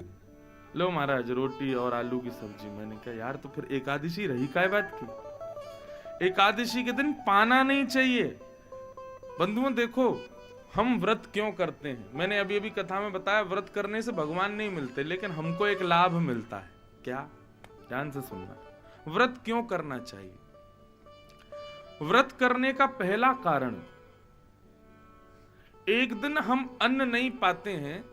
लो महाराज रोटी और आलू की सब्जी। मैंने कहा यार तो फिर एकादशी रही काय बात की? एकादशी के दिन पाना नहीं चाहिए। बंधुओं देखो, हम व्रत क्यों करते हैं? मैंने अभी अभी कथा में बताया, व्रत करने से भगवान नहीं मिलते, लेकिन हमको एक लाभ मिलता है। क्या? ध्यान से सुनना। व्रत क्यों करना चाहिए? व्रत करने का पहला कारण, एक दिन हम अन्न नहीं पाते हैं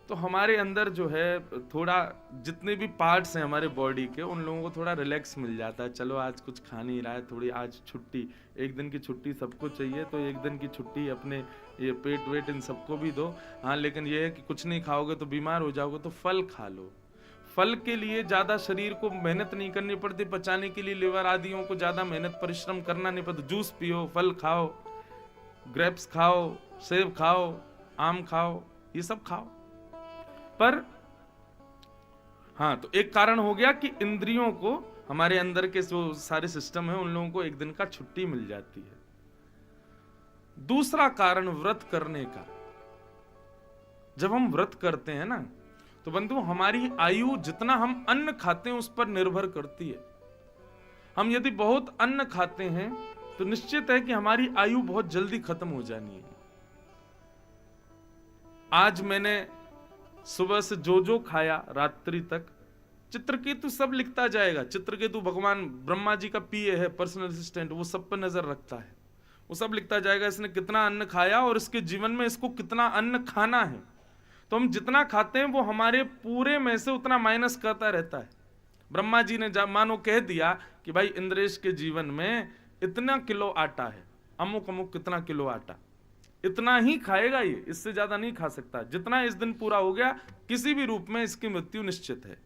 तो हमारे अंदर जो है थोड़ा, जितने भी पार्ट्स हैं हमारे बॉडी के, उन लोगों को थोड़ा रिलैक्स मिल जाता है। चलो आज कुछ खा नहीं रहा है, थोड़ी आज छुट्टी, एक दिन की छुट्टी सबको चाहिए, तो एक दिन की छुट्टी अपने ये पेट वेट इन सबको भी दो। हाँ, लेकिन ये है कि कुछ नहीं खाओगे तो बीमार हो जाओगे, तो फल खा लो। फल के लिए ज्यादा शरीर को मेहनत नहीं करनी पड़ती, पचाने के लिए लिवर आदियों को ज्यादा मेहनत परिश्रम करना नहीं पड़ता। जूस पियो, फल खाओ, ग्रेप्स खाओ, सेब खाओ, आम खाओ, ये सब खाओ। पर हाँ, तो एक कारण हो गया कि इंद्रियों को, हमारे अंदर के जो सारे सिस्टम है उन लोगों को एक दिन का छुट्टी मिल जाती है। दूसरा कारण व्रत करने का, जब हम व्रत करते हैं ना, तो बंधु हमारी आयु जितना हम अन्न खाते हैं उस पर निर्भर करती है। हम यदि बहुत अन्न खाते हैं तो निश्चित है कि हमारी आयु बहुत जल्दी खत्म हो जानी है। आज मैंने सुबह से जो खाया रात्रि तक, चित्रकेतु सब लिखता जाएगा। चित्रकेतु भगवान ब्रह्मा जी का पीए है, पर्सनल असिस्टेंट, वो सब पर नजर रखता है। वो सब लिखता जाएगा, इसने कितना अन्न खाया और इसके जीवन में इसको कितना अन्न खाना है। तो हम जितना खाते हैं वो हमारे पूरे में से उतना माइनस करता रहता है। ब्रह्मा जी ने मानो कह दिया कि भाई इंद्रेश के जीवन में इतना किलो आटा है, अमुक अमुक कितना किलो आटा, इतना ही खाएगा ये, इससे ज्यादा नहीं खा सकता। जितना इस दिन पूरा हो गया, किसी भी रूप में इसकी मृत्यु निश्चित है।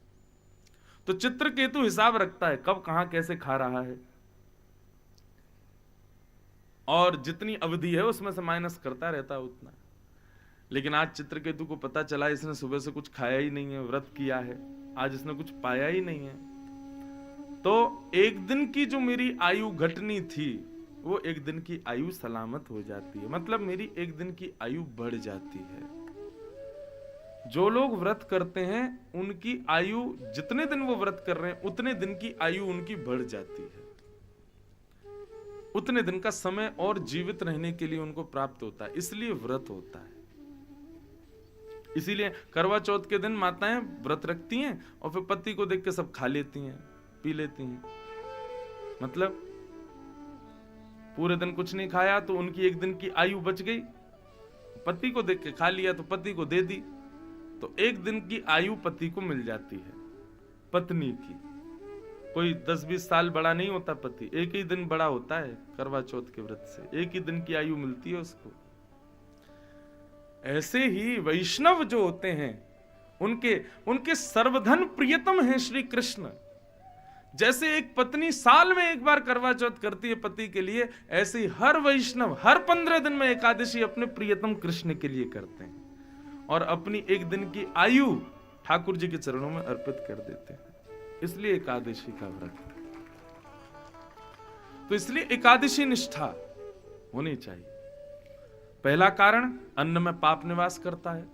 तो चित्रकेतु हिसाब रखता है कब कहां कैसे खा रहा है, और जितनी अवधि है उसमें से माइनस करता रहता है उतना। लेकिन आज चित्रकेतु को पता चला इसने सुबह से कुछ खाया ही नहीं है, व्रत किया है, आज इसने कुछ पाया ही नहीं है, तो एक दिन की जो मेरी आयु घटनी थी वो एक दिन की आयु सलामत हो जाती है। मतलब मेरी एक दिन की आयु बढ़ जाती है। जो लोग व्रत करते हैं उनकी आयु, जितने दिन वो व्रत कर रहे हैं उतने दिन की आयु उनकी बढ़ जाती है। उतने दिन का समय और जीवित रहने के लिए उनको प्राप्त होता है, इसलिए व्रत होता है। इसीलिए करवा चौथ के दिन माताएं व्रत रखती हैं और फिर पति को देख के सब खा लेती हैं, पी लेती हैं। मतलब पूरे दिन कुछ नहीं खाया तो उनकी एक दिन की आयु बच गई, पति को देख के खा लिया तो पति को दे दी, तो एक दिन की आयु पति को मिल जाती है पत्नी की। कोई 10-20 साल बड़ा नहीं होता पति, एक ही दिन बड़ा होता है करवा चौथ के व्रत से, एक ही दिन की आयु मिलती है उसको। ऐसे ही वैष्णव जो होते हैं उनके सर्वधन प्रियतम है श्री कृष्ण। जैसे एक पत्नी साल में एक बार करवा चौथ करती है पति के लिए, ऐसे ही हर वैष्णव हर 15 दिन में एकादशी अपने प्रियतम कृष्ण के लिए करते हैं और अपनी एक दिन की आयु ठाकुर जी के चरणों में अर्पित कर देते हैं। इसलिए एकादशी का व्रत, तो इसलिए एकादशी निष्ठा होनी चाहिए। पहला कारण अन्न में पाप निवास करता है,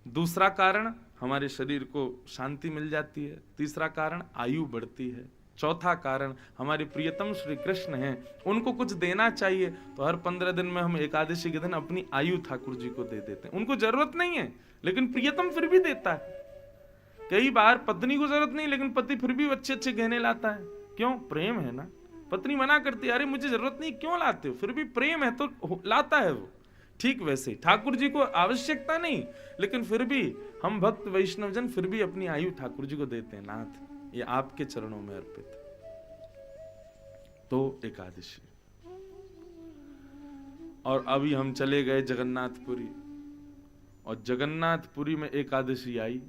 दूसरा कारण हमारे शरीर को शांति मिल जाती है, तीसरा कारण आयु बढ़ती है, चौथा कारण हमारे प्रियतम श्री कृष्ण हैं, उनको कुछ देना चाहिए तो हर 15 दिन में हम एकादशी के दिन अपनी आयु ठाकुर जी को दे देते हैं। उनको जरूरत नहीं है लेकिन प्रियतम फिर भी देता है। कई बार पत्नी को जरूरत नहीं लेकिन पति फिर भी अच्छे अच्छे गहने लाता है, क्यों? प्रेम है ना। पत्नी मना करती है, अरे मुझे जरूरत नहीं, क्यों लाते हो? फिर भी प्रेम है तो लाता है वो। ठीक वैसे ठाकुर जी को आवश्यकता नहीं लेकिन फिर भी हम भक्त वैष्णवजन फिर भी अपनी आयु ठाकुर जी को देते हैं, नाथ ये आपके चरणों में अर्पित। तो एकादशी। और अभी हम चले गए जगन्नाथपुरी, और जगन्नाथपुरी में एकादशी आई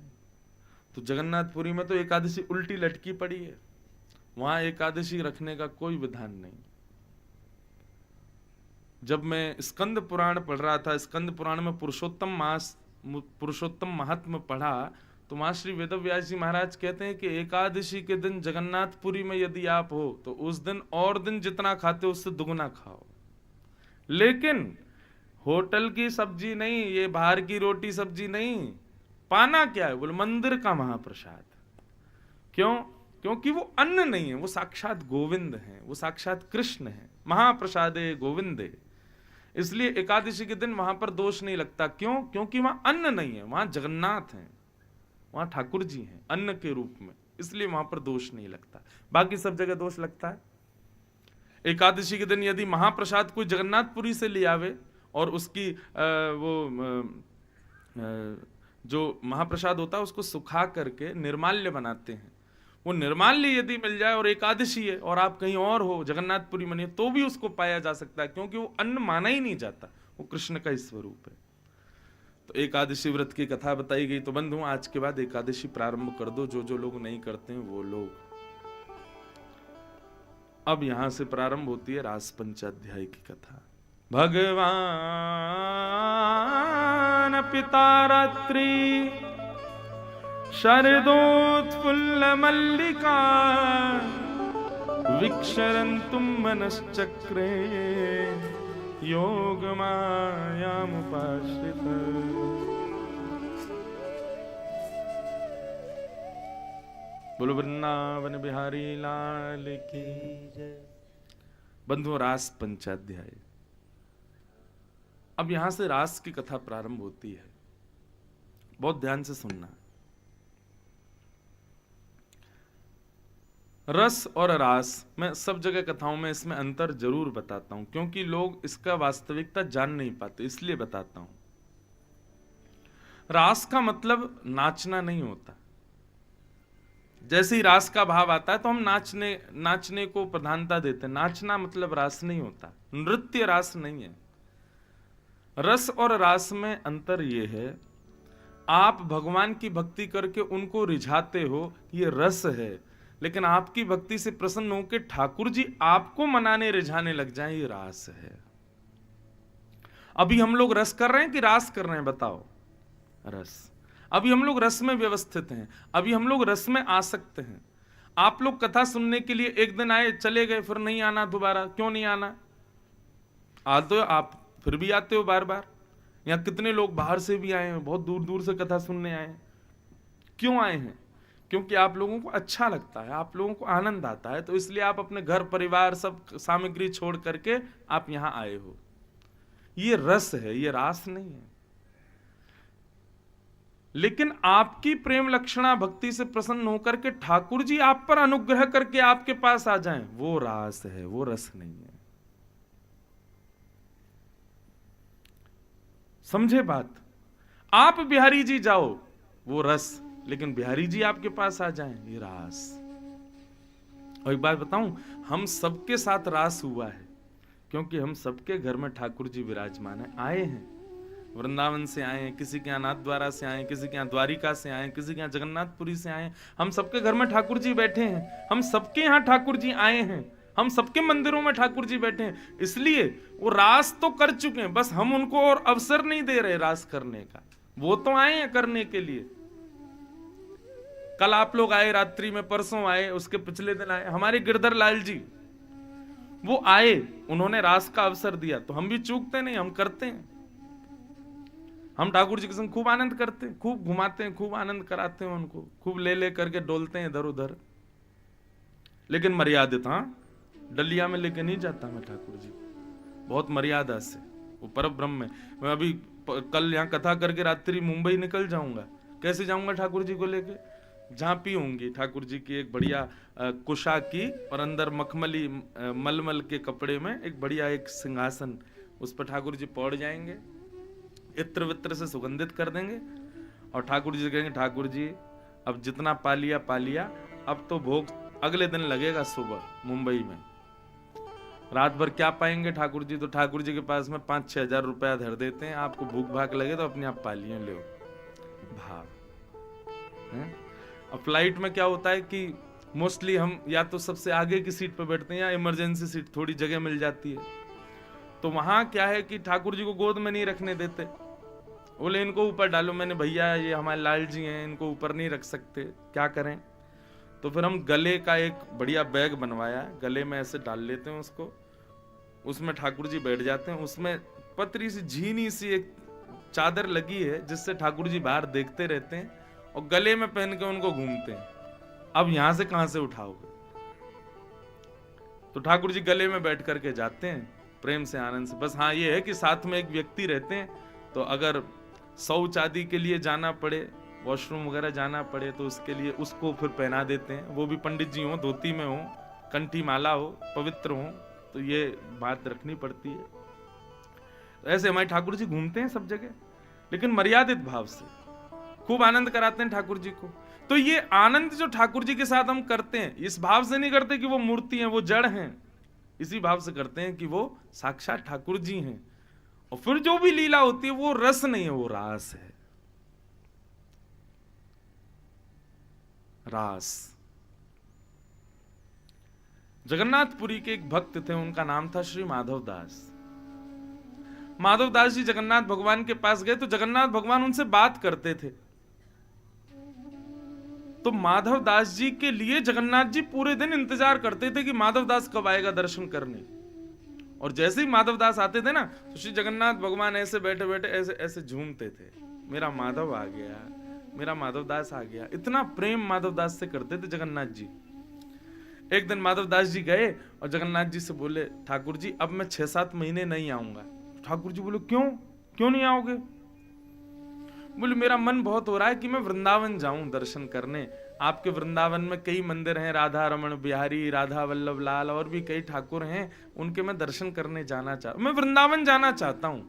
तो जगन्नाथपुरी में तो एकादशी उल्टी लटकी पड़ी है, वहां एकादशी रखने का कोई विधान नहीं। जब मैं स्कंद पुराण पढ़ रहा था, स्कंद पुराण में पुरुषोत्तम महात्म्य पढ़ा तो वहां श्री वेदव्यास जी महाराज कहते हैं कि एकादशी के दिन जगन्नाथपुरी में यदि आप हो तो उस दिन और दिन जितना खाते हो उससे दुगुना खाओ, लेकिन होटल की सब्जी नहीं, ये बाहर की रोटी सब्जी नहीं, पाना क्या है? बोले मंदिर का महाप्रसाद। क्यों? क्योंकि वो अन्न नहीं है, वो साक्षात गोविंद है, वो साक्षात कृष्ण है, महाप्रसादे गोविंदे। इसलिए एकादशी के दिन वहां पर दोष नहीं लगता। क्यों? क्योंकि वहां अन्न नहीं है, वहां जगन्नाथ हैं, वहां ठाकुर जी हैं अन्न के रूप में, इसलिए वहां पर दोष नहीं लगता। बाकी सब जगह दोष लगता है। एकादशी के दिन यदि महाप्रसाद कोई जगन्नाथपुरी से ले आवे और उसकी जो महाप्रसाद होता है उसको सुखा करके निर्माल्य बनाते हैं, वो निर्माल्य यदि मिल जाए और एकादशी है और आप कहीं और हो जगन्नाथपुरी में नहीं, तो भी उसको पाया जा सकता है, क्योंकि वो अन्न माना ही नहीं जाता, वो कृष्ण का ही स्वरूप है। तो एकादशी व्रत की कथा बताई गई। तो बंधु आज के बाद एकादशी प्रारंभ कर दो, जो जो लोग नहीं करते हैं वो लोग। अब यहां से प्रारंभ होती है रास पंचाध्याय की कथा। भगवान पिता रात्रि शरदोत्फुल्ल मल्लिका विक्षरन्तुं मनश्चक्रे योग मायामुपाश्रित। बोलो वृंदावन बिहारी लाल की जय। बंधुओं रास पंचाध्याय। अब यहां से रास की कथा प्रारंभ होती है, बहुत ध्यान से सुनना। रस और रास मैं सब जगह कथाओं में इसमें अंतर जरूर बताता हूं, क्योंकि लोग इसका वास्तविकता जान नहीं पाते, इसलिए बताता हूं। रास का मतलब नाचना नहीं होता। जैसे ही रास का भाव आता है तो हम नाचने को प्रधानता देते हैं। नाचना मतलब रास नहीं होता, नृत्य रास नहीं है। रस और रास में अंतर यह है, आप भगवान की भक्ति करके उनको रिझाते हो, ये रस है, लेकिन आपकी भक्ति से प्रसन्न होकर ठाकुर जी आपको मनाने रिझाने लग जाएं, ये रास है। अभी हम लोग रस कर रहे हैं कि रास कर रहे हैं? बताओ। रस। अभी हम लोग रस में व्यवस्थित हैं, अभी हम लोग रस में आसक्त हैं। आप लोग कथा सुनने के लिए एक दिन आए, चले गए, फिर नहीं आना दोबारा। क्यों नहीं आना? तो आप फिर भी आते हो बार बार। यहाँ कितने लोग बाहर से भी आए हैं, बहुत दूर दूर से कथा सुनने आए हैं। क्यों आए हैं? क्योंकि आप लोगों को अच्छा लगता है, आप लोगों को आनंद आता है, तो इसलिए आप अपने घर परिवार सब सामग्री छोड़ करके आप यहां आए हो। ये रस है, ये रास नहीं है। लेकिन आपकी प्रेम लक्षणा भक्ति से प्रसन्न होकर के ठाकुर जी आप पर अनुग्रह करके आपके पास आ जाएं, वो रास है, वो रस नहीं है। समझे बात? आप बिहारी जी जाओ, वो रस, लेकिन बिहारी जी आपके पास आ जाएं, ये रास। और एक बात बताऊं, हम सबके साथ रास हुआ है, क्योंकि हम सबके घर में ठाकुर जी विराजमान है। आए हैं, वृंदावन से आए हैं, किसी के यहाँ नाथ द्वारा से आए, किसी के यहाँ द्वारिका से आए, किसी के यहाँ जगन्नाथपुरी से आए। हम सबके घर में ठाकुर जी बैठे हैं, हम सबके यहाँ ठाकुर जी आए हैं, हम सबके मंदिरों में ठाकुर जी बैठे हैं। इसलिए वो रास तो कर चुके हैं, बस हम उनको और अवसर नहीं दे रहे रास करने का। वो तो आए हैं करने के लिए। कल आप लोग आए रात्रि में, परसों आए, उसके पिछले दिन आए हमारे गिरधर लाल जी, वो आए, उन्होंने रास का अवसर दिया, तो हम भी चूकते नहीं, हम करते हैं। हम ठाकुर जी के संग खूब आनंद करते हैं, खूब घुमाते हैं, खूब आनंद कराते हैं उनको, खूब ले ले करके डोलते हैं इधर उधर, लेकिन मर्यादित। हाँ, डलिया में लेके नहीं जाता मैं ठाकुर जी, बहुत मर्यादा से। वो परम ब्रह्म है। मैं अभी कल यहाँ कथा करके रात्रि मुंबई निकल जाऊंगा। कैसे जाऊंगा ठाकुर जी को लेके? झांपी होंगी ठाकुर जी की एक बढ़िया कुशा की, और अंदर मखमली मलमल के कपड़े में एक बढ़िया एक सिंहासन, उस पर ठाकुर जी पौड़ जाएंगे, इत्र वित्र से सुगंधित कर देंगे, और ठाकुर जी कहेंगे, ठाकुर जी अब जितना पा लिया पा लिया, अब तो भोग अगले दिन लगेगा सुबह मुंबई में। रात भर क्या पाएंगे ठाकुर जी? तो ठाकुर जी के पास में 5-6 हजार रुपया धर देते हैं, आपको भूख भाग लगे तो अपने आप पालिए, ले भाव है। और फ्लाइट में क्या होता है कि मोस्टली हम या तो सबसे आगे की सीट पर बैठते हैं, या इमरजेंसी सीट थोड़ी जगह मिल जाती है। तो वहां क्या है कि ठाकुर जी को गोद में नहीं रखने देते, बोले इनको ऊपर डालो। मैंने, भैया ये हमारे लाल जी हैं, इनको ऊपर नहीं रख सकते, क्या करें? तो फिर हम गले का एक बढ़िया बैग बनवाया, गले में ऐसे डाल लेते हैं उसको, उसमें ठाकुर जी बैठ जाते हैं। उसमें पतरी सी झीनी सी एक चादर लगी है, जिससे ठाकुर जी बाहर देखते रहते हैं, और गले में पहन के उनको घूमते हैं। अब यहां से कहां से उठाओगे? तो ठाकुर जी गले में बैठ करके जाते हैं प्रेम से, आनंद से। बस हाँ, ये है कि साथ में एक व्यक्ति रहते हैं, तो अगर शौच आदि के लिए जाना पड़े, वॉशरूम वगैरह जाना पड़े, तो उसके लिए उसको फिर पहना देते हैं। वो भी पंडित जी हो, धोती में हो, कंठी माला हो, पवित्र हो, तो ये बात रखनी पड़ती है। तो ऐसे हमारे ठाकुर जी घूमते हैं सब जगह, लेकिन मर्यादित भाव से खूब आनंद कराते हैं ठाकुर जी को। तो ये आनंद जो ठाकुर जी के साथ हम करते हैं, इस भाव से नहीं करते कि वो मूर्ति हैं, वो जड़ हैं, इसी भाव से करते हैं कि वो साक्षात ठाकुर जी हैं। और फिर जो भी लीला होती है वो रस नहीं है, वो रास है, रास। जगन्नाथपुरी के एक भक्त थे, उनका नाम था श्री माधव दास। माधव दास जी जगन्नाथ भगवान के पास गए, तो जगन्नाथ भगवान उनसे बात करते थे। तो माधव दास जी के लिए जगन्नाथ जी पूरे दिन इंतजार करते थे कि माधव दास कब आएगा दर्शन करने। और जैसे ही माधव दास आते थे ना, तो श्री जगन्नाथ भगवान ऐसे बैठे बैठे ऐसे ऐसे झूमते थे, मेरा माधव आ गया, मेरा माधव दास आ गया। इतना प्रेम माधव दास से करते थे जगन्नाथ जी। एक दिन माधव दास जी गए और जगन्नाथ जी से बोले, ठाकुर जी अब मैं 6-7 महीने नहीं आऊंगा। ठाकुर जी बोले, क्यों नहीं आओगे? बोले, मेरा मन बहुत हो रहा है कि मैं वृंदावन जाऊं दर्शन करने। आपके वृंदावन में कई मंदिर हैं, राधा रमण बिहारी, राधा वल्लभ लाल, और भी कई ठाकुर हैं, उनके मैं दर्शन करने जाना मैं वृंदावन जाना चाहता हूं।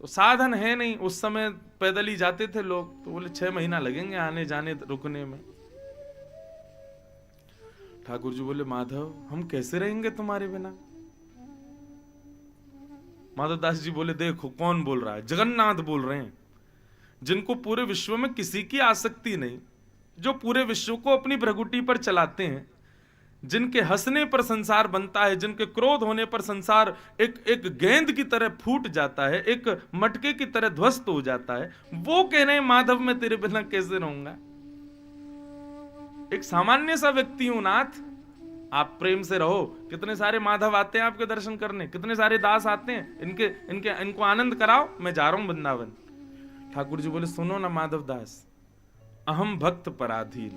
तो साधन है नहीं, उस समय पैदल ही जाते थे लोग। तो बोले 6 महीना लगेंगे आने जाने रुकने में। ठाकुर जी बोले, माधव हम कैसे रहेंगे तुम्हारे बिना? माधव दास जी बोले, देखो कौन बोल रहा है? जगन्नाथ बोल रहे हैं, जिनको पूरे विश्व में किसी की आसक्ति नहीं, जो पूरे विश्व को अपनी भ्रगुटी पर चलाते हैं, जिनके हंसने पर संसार बनता है, जिनके क्रोध होने पर संसार एक गेंद की तरह फूट जाता है, एक मटके की तरह ध्वस्त हो जाता है, वो कह रहे हैं माधव मैं तेरे बिना कैसे रहूंगा? एक सामान्य सा व्यक्ति हूं नाथ, आप प्रेम से रहो। कितने सारे माधव आते हैं आपके दर्शन करने, कितने सारे दास आते हैं, इनको आनंद कराओ, मैं जा रहा हूं वृंदावन। ठाकुर जी बोले, सुनो ना माधव दास, अहम भक्त पराधीन,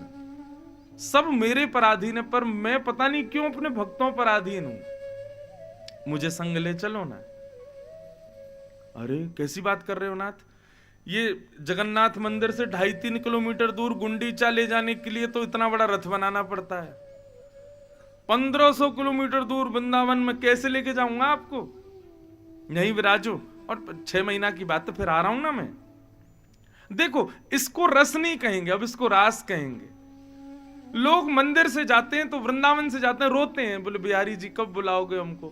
सब मेरे पराधीन है, पर मैं पता नहीं क्यों अपने भक्तों पर अधीन हूं, मुझे संग ले चलो ना। अरे कैसी बात कर रहे हो नाथ, ये जगन्नाथ मंदिर से 2.5-3 किलोमीटर दूर गुंडीचा ले जाने के लिए तो इतना बड़ा रथ बनाना पड़ता है, 1500 किलोमीटर दूर वृंदावन में कैसे लेके जाऊंगा आपको, यहीं विराजो, और 6 महीना की बात, तो फिर आ रहा हूं ना मैं। देखो इसको रस नहीं कहेंगे, अब इसको रास कहेंगे। लोग मंदिर से जाते हैं तो वृंदावन से जाते हैं रोते हैं, बोले बिहारी जी कब बुलाओगे हमको,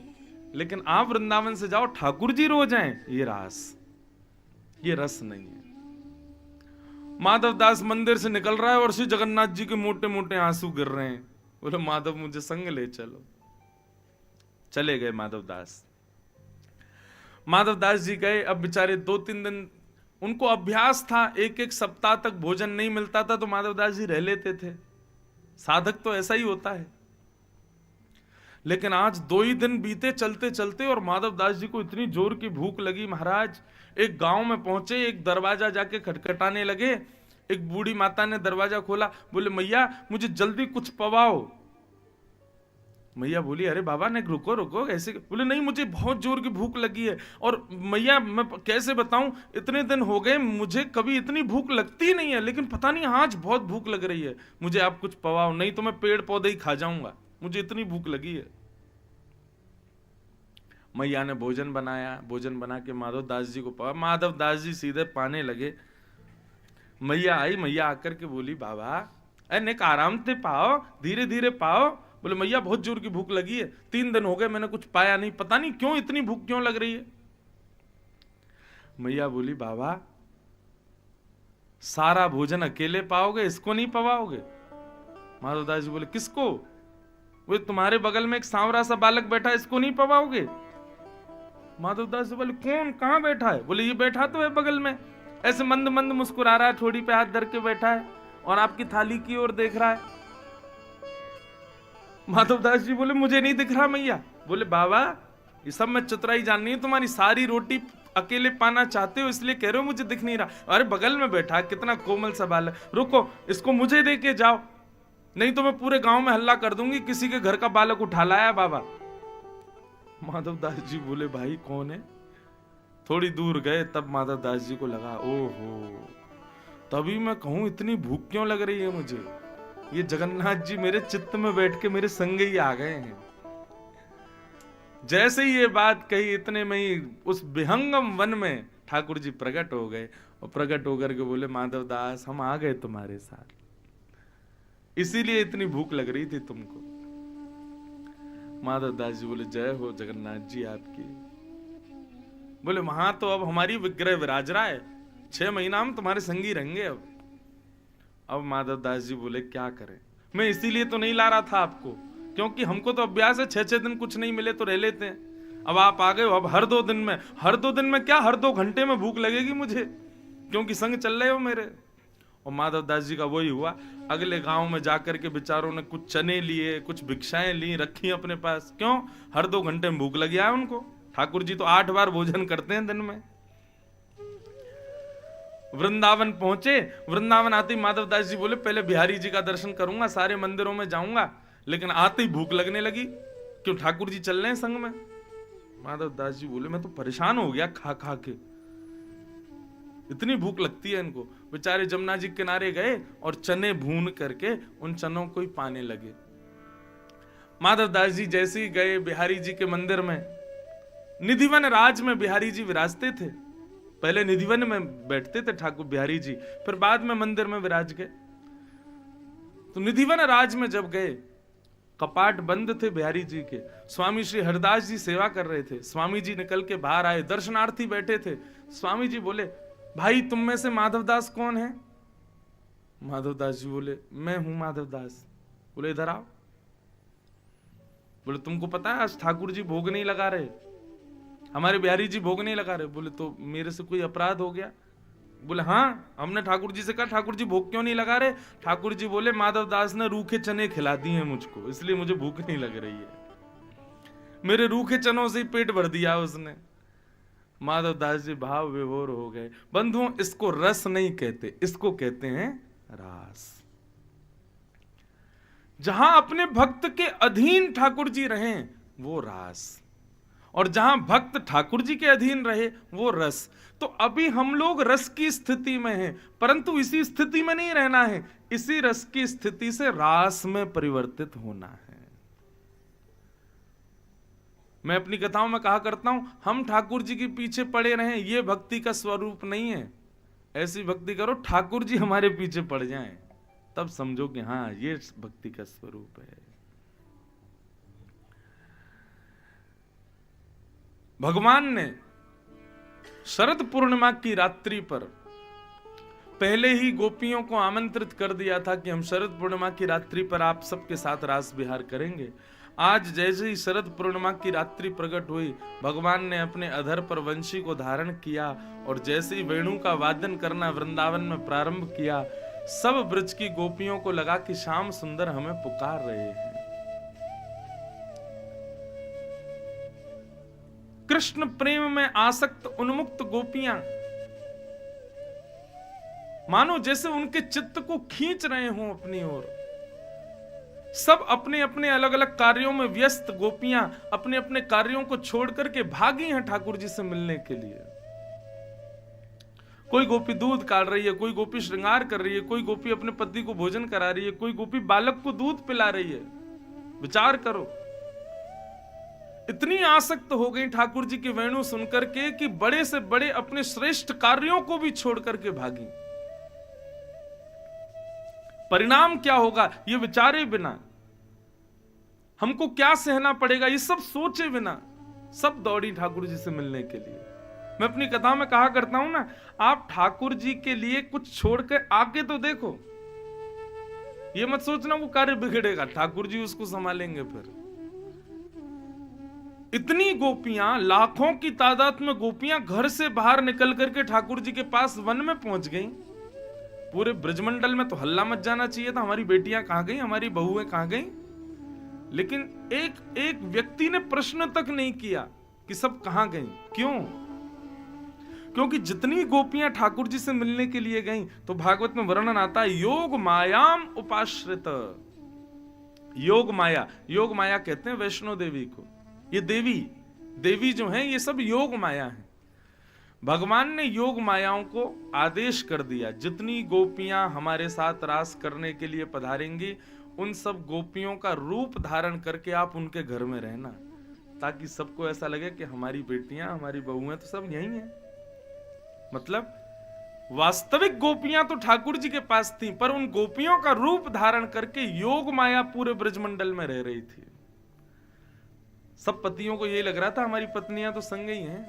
लेकिन आप वृंदावन से जाओ ठाकुर जी रो जाएं, ये रास, ये रस नहीं है। माधवदास मंदिर से निकल रहा है और श्री जगन्नाथ जी के मोटे मोटे आंसू गिर रहे हैं, बोले माधव मुझे संग ले चलो। चले गए माधवदास। माधवदास जी गए, अब बेचारे 2-3 दिन उनको अभ्यास था, एक सप्ताह तक भोजन नहीं मिलता था तो माधवदास जी रह लेते थे, साधक तो ऐसा ही होता है। लेकिन आज 2 ही दिन बीते चलते चलते, और माधवदास जी को इतनी जोर की भूख लगी महाराज, एक गांव में पहुंचे, एक दरवाजा जाके खटखटाने लगे, एक बूढ़ी माता ने दरवाजा खोला, बोले मैया मुझे जल्दी कुछ पवाओ। मैया बोली अरे बाबा ने रुको रुको ऐसे, बोले नहीं मुझे बहुत जोर की भूख लगी है, और मैया मैं कैसे बताऊं, इतने दिन हो गए मुझे कभी इतनी भूख लगती नहीं है, लेकिन पता नहीं आज बहुत भूख लग रही है, मुझे आप कुछ पवाओ, नहीं तो मैं पेड़ पौधे ही खा जाऊंगा, मुझे इतनी भूख लगी है। मैया ने भोजन बनाया, भोजन बना के माधवदास जी को पवा, माधवदास जी सीधे पाने लगे। मैया आई, मैया आकर के बोली बाबा अरे आराम से पाओ, धीरे धीरे पाओ। बोले मैया बहुत जोर की भूख लगी है, 3 दिन हो गए मैंने कुछ पाया नहीं, पता नहीं क्यों इतनी भूख क्यों लग रही है। मैया बोली बाबा सारा भोजन अकेले पाओगे, इसको नहीं पवाओगे। माधवदास जी बोले किसको, वो तुम्हारे बगल में एक सांवरा सा बालक बैठा है, इसको नहीं पवाओगे। माधवदास जी बोले कौन, कहां बैठा है। बोले ये बैठा तो है बगल में, ऐसे मंद मंद मुस्कुरा रहा है, ठोड़ी पे हाथ धर के बैठा है और आपकी थाली की ओर देख रहा है। माधवदास जी बोले मुझे नहीं दिख रहा मैया। बोले बाबा ये सब मैं चतुराई जाननी है, तुम्हारी सारी रोटी अकेले पाना चाहते हो इसलिए कह रहे हो मुझे दिख नहीं रहा। अरे बगल में बैठा कितना कोमल सा बाल है, रुको इसको मुझे दे के जाओ, नहीं तो मैं पूरे गांव में हल्ला कर दूंगी किसी के घर का बालक उठा लाया बाबा। माधवदास जी बोले भाई कौन है। थोड़ी दूर गए तब माधवदास जी को लगा ओहो, तभी मैं कहूं इतनी भूख क्यों लग रही है मुझे, ये जगन्नाथ जी मेरे चित्त में बैठ के मेरे संग ही आ गए हैं। जैसे ही ये बात कही इतने में ही उस विहंगम वन में ठाकुर जी प्रकट हो गए, और प्रकट होकर के बोले माधवदास हम आ गए तुम्हारे साथ, इसीलिए इतनी भूख लग रही थी तुमको। माधवदास जी बोले जय हो जगन्नाथ जी आपकी। बोले वहां तो अब हमारी विग्रह विराज रहा है, 6 महीना हम तुम्हारे संगी रहेंगे। अब माधवदास जी बोले क्या करें, मैं इसीलिए तो नहीं ला रहा था आपको, क्योंकि हमको तो अभ्यास है 6-6 दिन कुछ नहीं मिले तो रह लेते हैं। अब आप आ गए हो, अब हर 2 दिन में, हर 2 दिन में क्या, हर 2 घंटे में भूख लगेगी मुझे, क्योंकि संग चल रहे हो मेरे। और माधवदास जी का वही हुआ, अगले गांव में जाकर के बेचारों ने कुछ चने लिए, कुछ भिक्षाएं ली, रखी अपने पास, क्यों, हर 2 घंटे में भूख लग गया है उनको। ठाकुर जी तो 8 बार भोजन करते हैं दिन में। वृंदावन पहुंचे, वृंदावन आते ही माधवदास जी बोले पहले बिहारी जी का दर्शन करूंगा, सारे मंदिरों में जाऊंगा, लेकिन आते ही भूख लगने लगी, क्यों ठाकुर जी चल रहे हैं संग में। माधवदास जी बोले मैं तो परेशान हो गया खा खा के, इतनी भूख लगती है इनको। बेचारे जमुना जी किनारे गए और चने भून करके उन चनों को ही पाने लगे। माधवदास जी जैसे ही गए बिहारी जी के मंदिर में, निधिवन राज में बिहारी जी विराजते थे, पहले निधिवन में बैठते थे ठाकुर बिहारी जी, फिर बाद में मंदिर में विराज गए। तो निधिवन राज में जब गए, कपाट बंद थे बिहारी जी के, स्वामी श्री हरदास जी सेवा कर रहे थे, स्वामी जी निकल के बाहर आए, दर्शनार्थी बैठे थे। स्वामी जी बोले भाई तुम में से माधवदास कौन है। माधवदास जी बोले मैं हूं माधवदास। बोले इधर आओ। बोले तुमको पता है आज ठाकुर जी भोग नहीं लगा रहे, हमारे बिहारी जी भोग नहीं लगा रहे। बोले तो मेरे से कोई अपराध हो गया। बोले हाँ, हमने ठाकुर जी से कहा ठाकुर जी भोग क्यों नहीं लगा रहे। ठाकुर जी बोले माधवदास ने रूखे चने खिला दिए हैं मुझको, इसलिए मुझे भूख नहीं लग रही है, मेरे रूखे चनों से ही पेट भर दिया उसने। माधवदास जी भाव विभोर हो गए। बंधुओं इसको रस नहीं कहते, इसको कहते हैं रास। जहां अपने भक्त के अधीन ठाकुर जी रहें वो रास, और जहां भक्त ठाकुर जी के अधीन रहे वो रस। तो अभी हम लोग रस की स्थिति में हैं, परंतु इसी स्थिति में नहीं रहना है, इसी रस की स्थिति से रास में परिवर्तित होना है। मैं अपनी कथाओं में कहा करता हूं, हम ठाकुर जी के पीछे पड़े रहें ये भक्ति का स्वरूप नहीं है। ऐसी भक्ति करो ठाकुर जी हमारे पीछे पड़ जाएं, तब समझो कि हां ये भक्ति का स्वरूप है। भगवान ने शरद पूर्णिमा की रात्रि पर पहले ही गोपियों को आमंत्रित कर दिया था कि हम शरद पूर्णिमा की रात्रि पर आप सबके साथ रास विहार करेंगे। आज जैसे ही शरद पूर्णिमा की रात्रि प्रकट हुई, भगवान ने अपने अधर पर वंशी को धारण किया और जैसे ही वेणु का वादन करना वृंदावन में प्रारंभ किया, सब ब्रज की गोपियों को लगा कि श्याम सुंदर हमें पुकार रहे हैं। कृष्ण प्रेम में आसक्त उन्मुक्त गोपियां मानो जैसे उनके चित्त को खींच रहे हों अपनी ओर। सब अपने अपने अलग अलग कार्यों में व्यस्त गोपियां अपने अपने कार्यों को छोड़ करके भागी हैं ठाकुर जी से मिलने के लिए। कोई गोपी दूध काट रही है, कोई गोपी श्रृंगार कर रही है, कोई गोपी अपने पति को भोजन करा रही है, कोई गोपी बालक को दूध पिला रही है। विचार करो, इतनी आसक्त हो गई ठाकुर जी के वेणु सुनकर के कि बड़े से बड़े अपने श्रेष्ठ कार्यों को भी छोड़ करके भागी। परिणाम क्या होगा ये विचारे बिना, हमको क्या सहना पड़ेगा ये सब सोचे बिना, सब दौड़ी ठाकुर जी से मिलने के लिए। मैं अपनी कथा में कहा करता हूं ना, आप ठाकुर जी के लिए कुछ छोड़कर आके तो देखो। ये मत सोचना वो कार्य बिगड़ेगा, ठाकुर जी उसको संभालेंगे। फिर इतनी गोपियां, लाखों की तादाद में गोपियां घर से बाहर निकल करके ठाकुर जी के पास वन में पहुंच गईं। पूरे ब्रजमंडल में तो हल्ला मच जाना चाहिए था, हमारी बेटियां कहां गई, हमारी बहुएं कहां गई। लेकिन एक एक व्यक्ति ने प्रश्न तक नहीं किया कि सब कहां गई। क्यों? क्योंकि जितनी गोपियां ठाकुर जी से मिलने के लिए गईं, तो भागवत में वर्णन आता है योग मायाम उपाश्रित। योग माया, योग माया कहते हैं वैष्णो देवी को। ये देवी जो हैं ये सब योग माया है। भगवान ने योग मायाओं को आदेश कर दिया, जितनी गोपियां हमारे साथ रास करने के लिए पधारेंगी उन सब गोपियों का रूप धारण करके आप उनके घर में रहना, ताकि सबको ऐसा लगे कि हमारी बेटियां, हमारी बहुएं तो सब यही हैं। मतलब वास्तविक गोपियां तो ठाकुर जी के पास थीं, पर उन गोपियों का रूप धारण करके योग माया पूरे ब्रजमंडल में रह रही थी। सब पतियों को यही लग रहा था हमारी पत्नियां तो संग ही हैं,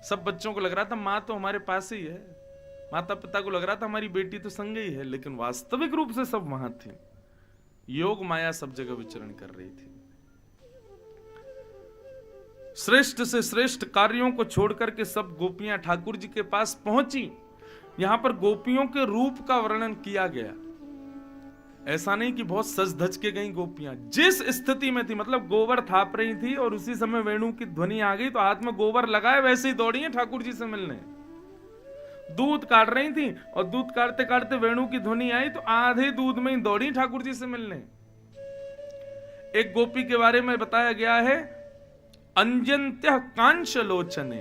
सब बच्चों को लग रहा था मां तो हमारे पास ही है, माता पिता को लग रहा था हमारी बेटी तो संग ही है, लेकिन वास्तविक रूप से सब वहां थी। योग माया सब जगह विचरण कर रही थी। श्रेष्ठ से श्रेष्ठ कार्यों को छोड़कर के सब गोपियां ठाकुर जी के पास पहुंची। यहां पर गोपियों के रूप का वर्णन किया गया। ऐसा नहीं कि बहुत सज धज के गई गोपियां, जिस स्थिति में थी, मतलब गोबर थाप रही थी और उसी समय वेणु की ध्वनि आ गई तो हाथ में गोबर लगाए वैसे ही दौड़ी है ठाकुर जी से मिलने। दूध काट रही थी और दूध काटते काटते वेणु की ध्वनि आई तो आधे दूध में ही दौड़ी ठाकुर जी से मिलने। एक गोपी के बारे में बताया गया है, अंजन्त्य कांश लोचने।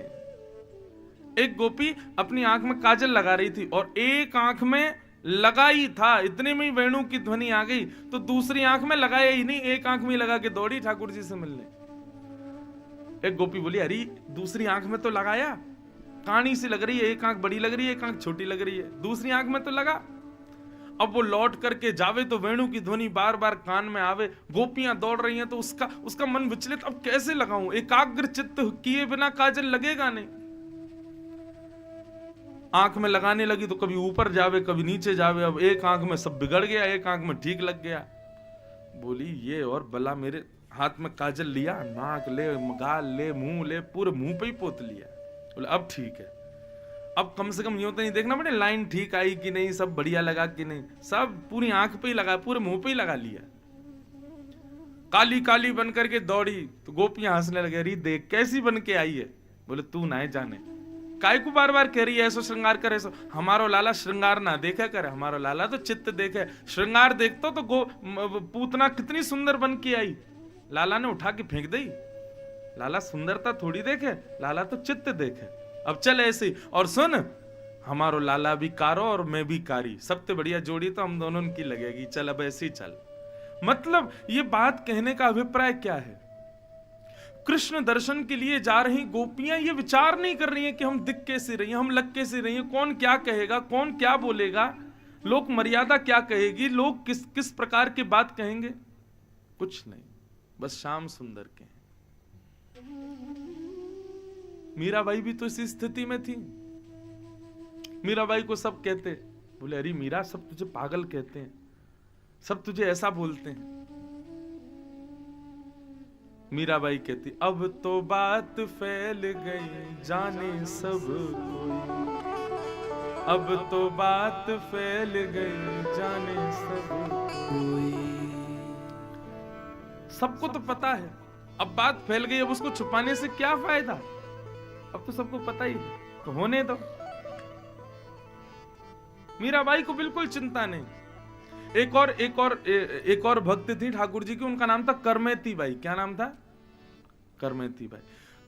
एक गोपी अपनी आंख में काजल लगा रही थी और एक आंख में लगाई था, इतने में ही वेणु की ध्वनि आ गई तो दूसरी आंख में लगाया ही नहीं, एक आंख में लगा के दौड़ी ठाकुर जी से मिलने। एक गोपी बोली, अरे दूसरी आंख में तो लगाया, कानी सी लग रही है, एक आंख बड़ी लग रही है, एक आंख छोटी लग रही है, दूसरी आंख में तो लगा। अब वो लौट करके जावे तो वेणु की ध्वनि बार बार कान में आवे, गोपियां दौड़ रही हैं तो उसका मन विचलित, अब कैसे लगाऊं, एकाग्र चित्त किए बिना काजल लगेगा नहीं। आंख में लगाने लगी तो कभी ऊपर जावे कभी नीचे जावे, अब एक आंख में सब बिगड़ गया, एक आंख में ठीक लग गया। बोली ये और बला, मेरे हाथ में काजल लिया, नाक ले, गाल ले, मुंह ले, पूरे मुंह पे ही पोत लिया। बोले अब ठीक है, अब कम से कम यूं तो नहीं देखना पड़े लाइन ठीक आई कि नहीं, सब बढ़िया लगा कि नहीं, सब पूरी आंख पे ही लगा, पूरे मुंह पे ही लगा लिया। काली काली बन करके दौड़ी तो गोपियां हंसने लगे, अरे देख कैसी बन के आई है। बोले तू ना जाने, काय को बार बार कह रही है ऐसो श्रृंगार करे, ऐसो? हमारो लाला श्रृंगार ना देखे करे, हमारो लाला तो चित्त देखे। श्रृंगार देखतो तो पूतना कितनी सुंदर बन के आई, लाला ने उठा के फेंक दी। लाला सुंदरता थोड़ी देखे, लाला तो चित्त देखे। अब चल ऐसे ही। और सुन, हमारो लाला भी कारो और मैं भी कारी, सबसे बढ़िया जोड़ी तो हम दोनों की लगेगी, चल अब ऐसे ही चल। मतलब ये बात कहने का अभिप्राय क्या है? कृष्ण दर्शन के लिए जा रही गोपियां ये विचार नहीं कर रही हैं कि हम दिख कैसे रही हैं, हम लग कैसे रही हैं, कौन क्या कहेगा, कौन क्या बोलेगा, लोक मर्यादा क्या कहेगी, लोग किस किस प्रकार की बात कहेंगे, कुछ नहीं, बस श्याम सुंदर के। मीराबाई भी तो इसी स्थिति में थी। मीराबाई को सब कहते, बोले अरे मीरा, सब तुझे पागल कहते हैं, सब तुझे ऐसा बोलते हैं। मीराबाई कहती, अब तो बात फैल गई जाने सब कोई, अब तो बात फैल गई जाने सब कोई। सबको तो पता है, अब बात फैल गई, अब उसको छुपाने से क्या फायदा, अब तो सबको पता ही, तो होने दो। मीराबाई को बिल्कुल चिंता नहीं। एक और भक्त थी ठाकुर जी की, उनका नाम था करमेती बाई। क्या नाम था? करमेती बाई।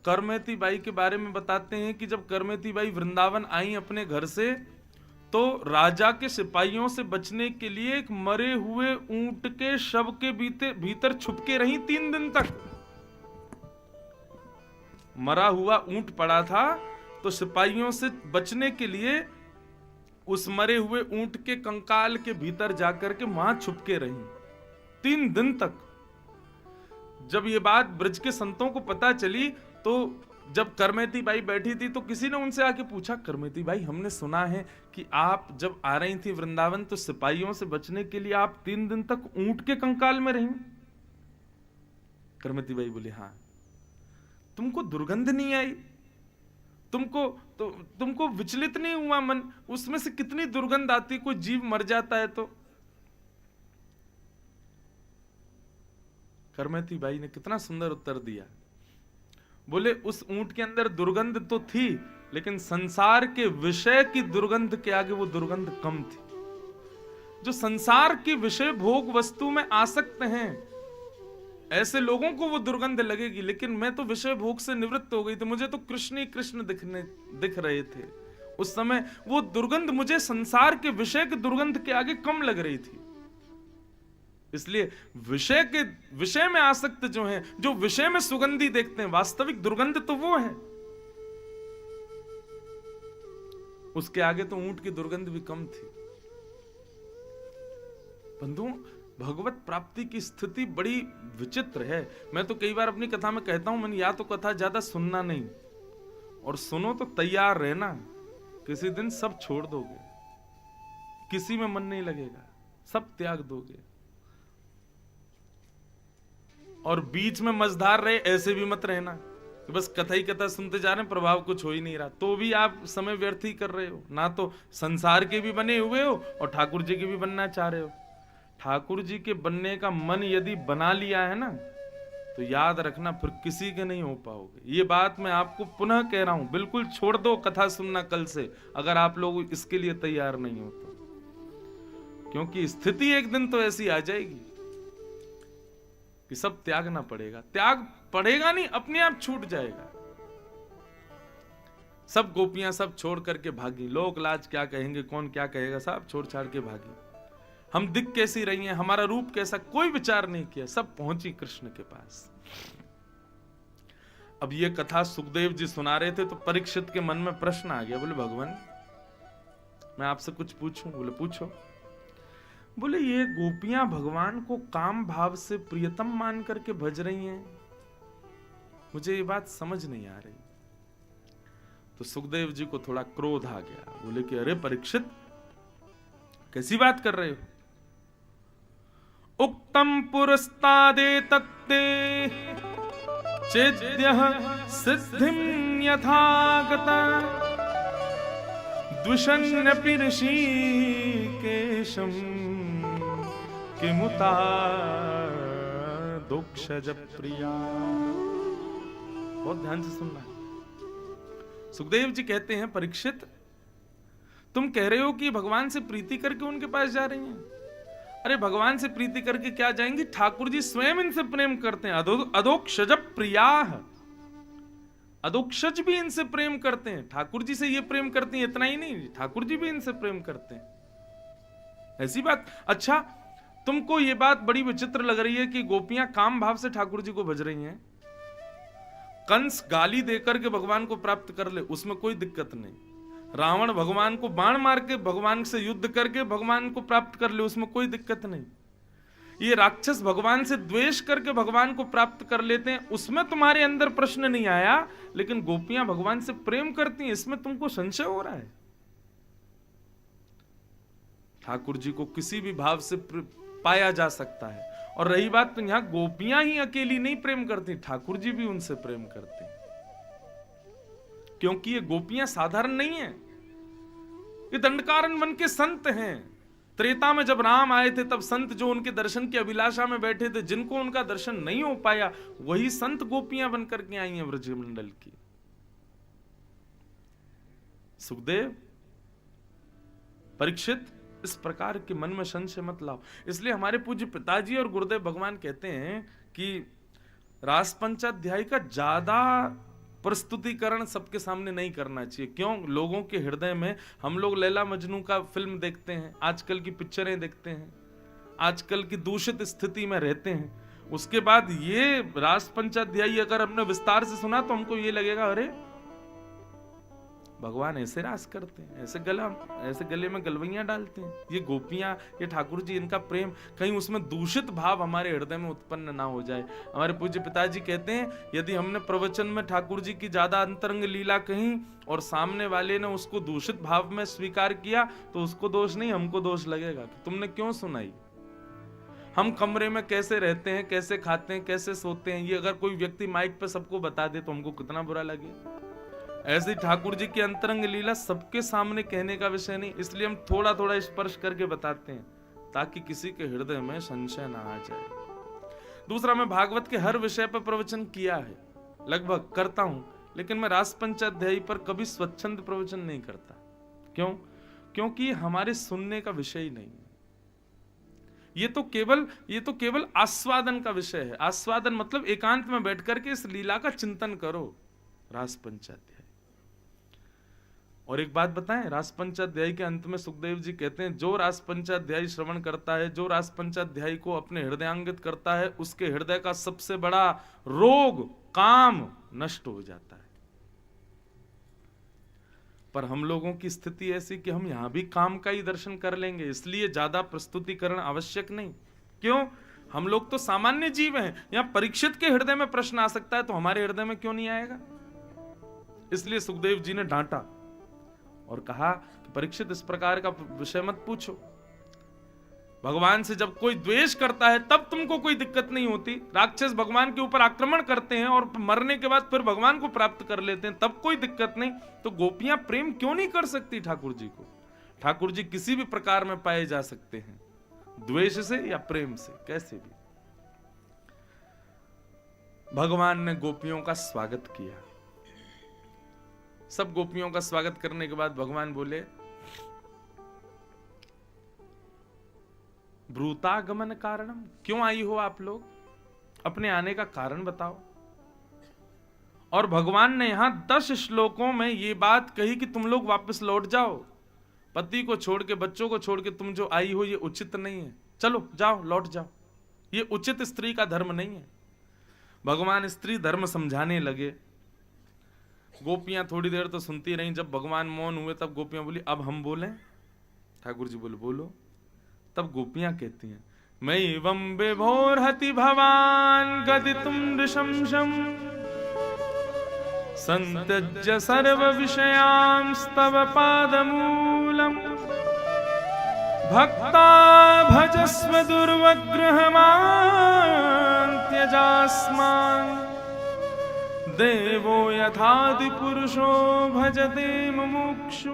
करमेती बाई के बारे में बताते हैं कि जब करमेती बाई वृंदावन आई अपने घर से, तो राजा के सिपाहियों से बचने के लिए एक मरे हुए ऊंट के शव के भीतर छुप के रही 3 दिन तक। मरा हुआ ऊंट पड़ा था, तो सिपाहियों से बचने के लिए उस मरे हुए ऊंट के कंकाल के भीतर जाकर के वहां छुप के रही 3 दिन तक। जब ये बात ब्रज के संतों को पता चली, तो जब करमेती बाई बैठी थी, तो किसी ने उनसे आके पूछा, करमेती बाई, हमने सुना है कि आप जब आ रही थी वृंदावन, तो सिपाहियों से बचने के लिए आप 3 दिन तक ऊंट के कंकाल में रही। करमेती बाई बोली, हाँ। तुमको दुर्गंध नहीं आई? तुमको विचलित नहीं हुआ मन? उसमें से कितनी दुर्गंध आती, कोई जीव मर जाता है तो। करमेती बाई ने कितना सुंदर उत्तर दिया। बोले, उस ऊंट के अंदर दुर्गंध तो थी, लेकिन संसार के विषय की दुर्गंध के आगे वो दुर्गंध कम थी। जो संसार की विषय भोग वस्तु में आसक्त हैं, ऐसे लोगों को वो दुर्गंध लगेगी, लेकिन मैं तो विषय भोग से निवृत्त हो गई थी, मुझे तो कृष्ण ही कृष्ण दिख रहे थे। उस समय वो दुर्गंध मुझे संसार के विषय की दुर्गंध के आगे कम लग रही थी। इसलिए विषय में आसक्त जो हैं, जो विषय में सुगंधी देखते हैं, वास्तविक दुर्गंध तो वो है। उसके आगे तो ऊंट की दुर्गंध भी कम थी। बंधुओं, भगवत प्राप्ति की स्थिति बड़ी विचित्र है। मैं तो कई बार अपनी कथा में कहता हूं, मैंने या तो कथा ज्यादा सुनना नहीं, और सुनो तो तैयार रहना, किसी दिन सब छोड़ दोगे, किसी में मन नहीं लगेगा, सब त्याग दोगे। और बीच में मझधार रहे ऐसे भी मत रहना कि बस कथा ही कथा सुनते जा रहे हैं, प्रभाव कुछ हो ही नहीं रहा, तो भी आप समय व्यर्थ ही कर रहे हो। ना तो संसार के भी बने हुए हो और ठाकुर जी के भी बनना चाह रहे हो। ठाकुर जी के बनने का मन यदि बना लिया है ना, तो याद रखना फिर किसी के नहीं हो पाओगे। ये बात मैं आपको पुनः कह रहा हूं, बिल्कुल छोड़ दो कथा सुनना कल से, अगर आप लोग इसके लिए तैयार नहीं हो तो। क्योंकि स्थिति एक दिन तो ऐसी आ जाएगी कि सब त्यागना पड़ेगा। त्याग पड़ेगा नहीं, अपने आप छूट जाएगा। सब गोपियां सब छोड़ करके भागी, लोक लाज क्या कहेंगे, कौन क्या कहेगा, सब छोड़ छाड़ के भागी। हम दिख कैसी रही हैं, हमारा रूप कैसा, कोई विचार नहीं किया, सब पहुंची कृष्ण के पास। अब ये कथा सुखदेव जी सुना रहे थे, तो परीक्षित के मन में प्रश्न आ गया। बोले, भगवान मैं आपसे कुछ पूछूं? बोले, पूछो। बोले, ये गोपियां भगवान को काम भाव से प्रियतम मान करके भज रही हैं, मुझे ये बात समझ नहीं आ रही। तो सुखदेव जी को थोड़ा क्रोध आ गया। बोले कि अरे परीक्षित, कैसी बात कर रहे हो? उक्तम पुरस्तादे तत्ते चेद्यः सिद्धिं यथागता द्विषन्नपि ऋषिकेशं किमुता दोक्षज प्रिया। बहुत ध्यान से सुनना। सुखदेव जी कहते हैं, परीक्षित तुम कह रहे हो कि भगवान से प्रीति करके उनके पास जा रही हैं। अरे भगवान से प्रीति करके क्या जाएंगी, ठाकुर जी स्वयं इनसे प्रेम करते हैं। अधोक्षज प्रियाः, अधोक्षज भी इनसे प्रेम करते हैं। ठाकुर जी से ये प्रेम करती हैं, इतना ही नहीं, ठाकुर जी भी इनसे प्रेम करते हैं। ऐसी बात। अच्छा, तुमको ये बात बड़ी विचित्र लग रही है कि गोपियां काम भाव से ठाकुर जी को भज रही हैं। कंस गाली देकर के भगवान को प्राप्त कर ले, उसमें कोई दिक्कत नहीं। रावण भगवान को बाण मार के भगवान से युद्ध करके भगवान को प्राप्त कर ले, उसमें कोई दिक्कत नहीं। ये राक्षस भगवान से द्वेष करके भगवान को प्राप्त कर लेते हैं, उसमें तुम्हारे अंदर प्रश्न नहीं आया। लेकिन गोपियां भगवान से प्रेम करती हैं, इसमें तुमको संशय हो रहा है। ठाकुर जी को किसी भी भाव से पाया जा सकता है। और रही बात, तो यहां गोपियां ही अकेली नहीं प्रेम करती, ठाकुर जी भी उनसे प्रेम करते हैं। क्योंकि ये गोपियां साधारण नहीं है, ये दंडकारण्य वन के संत हैं। त्रेता में जब राम आए थे, तब संत जो उनके दर्शन की अभिलाषा में बैठे थे, जिनको उनका दर्शन नहीं हो पाया, वही संत गोपियां बनकर के आई हैं ब्रजमंडल की। सुखदेव, परीक्षित, इस प्रकार के मन में संशय मत लाओ। इसलिए हमारे पूज्य पिताजी और गुरुदेव भगवान कहते हैं कि रास पंचाध्याय का ज्यादा प्रस्तुतिकरण सबके सामने नहीं करना चाहिए। क्यों? लोगों के हृदय में, हम लोग लैला मजनू का फिल्म देखते हैं, आजकल की पिक्चरें देखते हैं, आजकल की दूषित स्थिति में रहते हैं। उसके बाद ये रास पंचाध्यायी अगर हमने विस्तार से सुना तो हमको ये लगेगा, अरे भगवान ऐसे रास करते हैं, ऐसे गले में गलवैयां डालते हैं। ये गोपियां, ये ठाकुर जी, इनका प्रेम, कहीं उसमें दूषित भाव हमारे हृदय में उत्पन्न ना हो जाए। हमारे पूज्य पिताजी कहते हैं, यदि हमने प्रवचन में ठाकुर जी की ज्यादा अंतरंग लीला कही और सामने वाले ने उसको दूषित भाव में स्वीकार किया, तो उसको दोष नहीं, हमको दोष लगेगा कि तुमने क्यों सुनाई। हम कमरे में कैसे रहते हैं, कैसे खाते हैं, कैसे सोते हैं, ये अगर कोई व्यक्ति माइक पे सबको बता दे तो हमको कितना बुरा लगे। ऐसे ठाकुर जी की अंतरंग लीला सबके सामने कहने का विषय नहीं, इसलिए हम थोड़ा थोड़ा स्पर्श करके बताते हैं, ताकि किसी के हृदय में संशय ना आ जाए। दूसरा, मैं भागवत के हर विषय पर प्रवचन किया है, लगभग करता हूं, लेकिन मैं रास पंचाध्यायी पर कभी स्वच्छंद प्रवचन नहीं करता। क्यों? क्योंकि हमारे सुनने का विषय ही नहीं है। ये तो केवल आस्वादन का विषय है। आस्वादन मतलब एकांत में बैठ करके इस लीला का चिंतन करो। रास पंचाध्याय। और एक बात बताएं, रास पंचाध्यायी के अंत में सुखदेव जी कहते हैं, जो रास पंचाध्यायी श्रवण करता है, जो रास पंचाध्यायी को अपने हृदयांगित करता है, उसके हृदय का सबसे बड़ा रोग काम नष्ट हो जाता है। पर हम लोगों की स्थिति ऐसी कि हम यहां भी काम का ही दर्शन कर लेंगे, इसलिए ज्यादा प्रस्तुतिकरण आवश्यक नहीं। क्यों? हम लोग तो सामान्य जीव हैं। यहां परीक्षित के हृदय में प्रश्न आ सकता है, तो हमारे हृदय में क्यों नहीं आएगा? इसलिए सुखदेव जी ने डांटा और कहा कि परीक्षित, इस प्रकार का विषय मत पूछो। भगवान से जब कोई द्वेष करता है तब तुमको कोई दिक्कत नहीं होती। राक्षस भगवान के ऊपर आक्रमण करते हैं और मरने के बाद फिर भगवान को प्राप्त कर लेते हैं, तब कोई दिक्कत नहीं। तो गोपियां प्रेम क्यों नहीं कर सकती ठाकुर जी को? ठाकुर जी किसी भी प्रकार में पाए जा सकते हैं, द्वेष से या प्रेम से, कैसे भी। भगवान ने गोपियों का स्वागत किया। सब गोपियों का स्वागत करने के बाद भगवान बोले, ब्रूतागमन कारणम, क्यों आई हो आप लोग? अपने आने का कारण बताओ। और भगवान ने यहां 10 श्लोकों में ये बात कही कि तुम लोग वापस लौट जाओ। पति को छोड़ के, बच्चों को छोड़ के तुम जो आई हो, ये उचित नहीं है। चलो जाओ, लौट जाओ। ये उचित स्त्री का धर्म नहीं है। भगवान स्त्री धर्म समझाने लगे। गोपियां थोड़ी देर तो सुनती रहीं। जब भगवान मौन हुए तब गोपियां बोली, अब हम बोलें? ठाकुर जी बोले, बोलो। तब गोपियां कहती हैं, मैवं विभोर्हति भवान गदितुं नृशंसं संत्यज्य सर्व विषयांस्तव पादमूलम् भक्ता भजस्व दुर्वग्रहमान् त्यजास्मान् देवो यथादि पुरुषो भजते मुमुक्षु।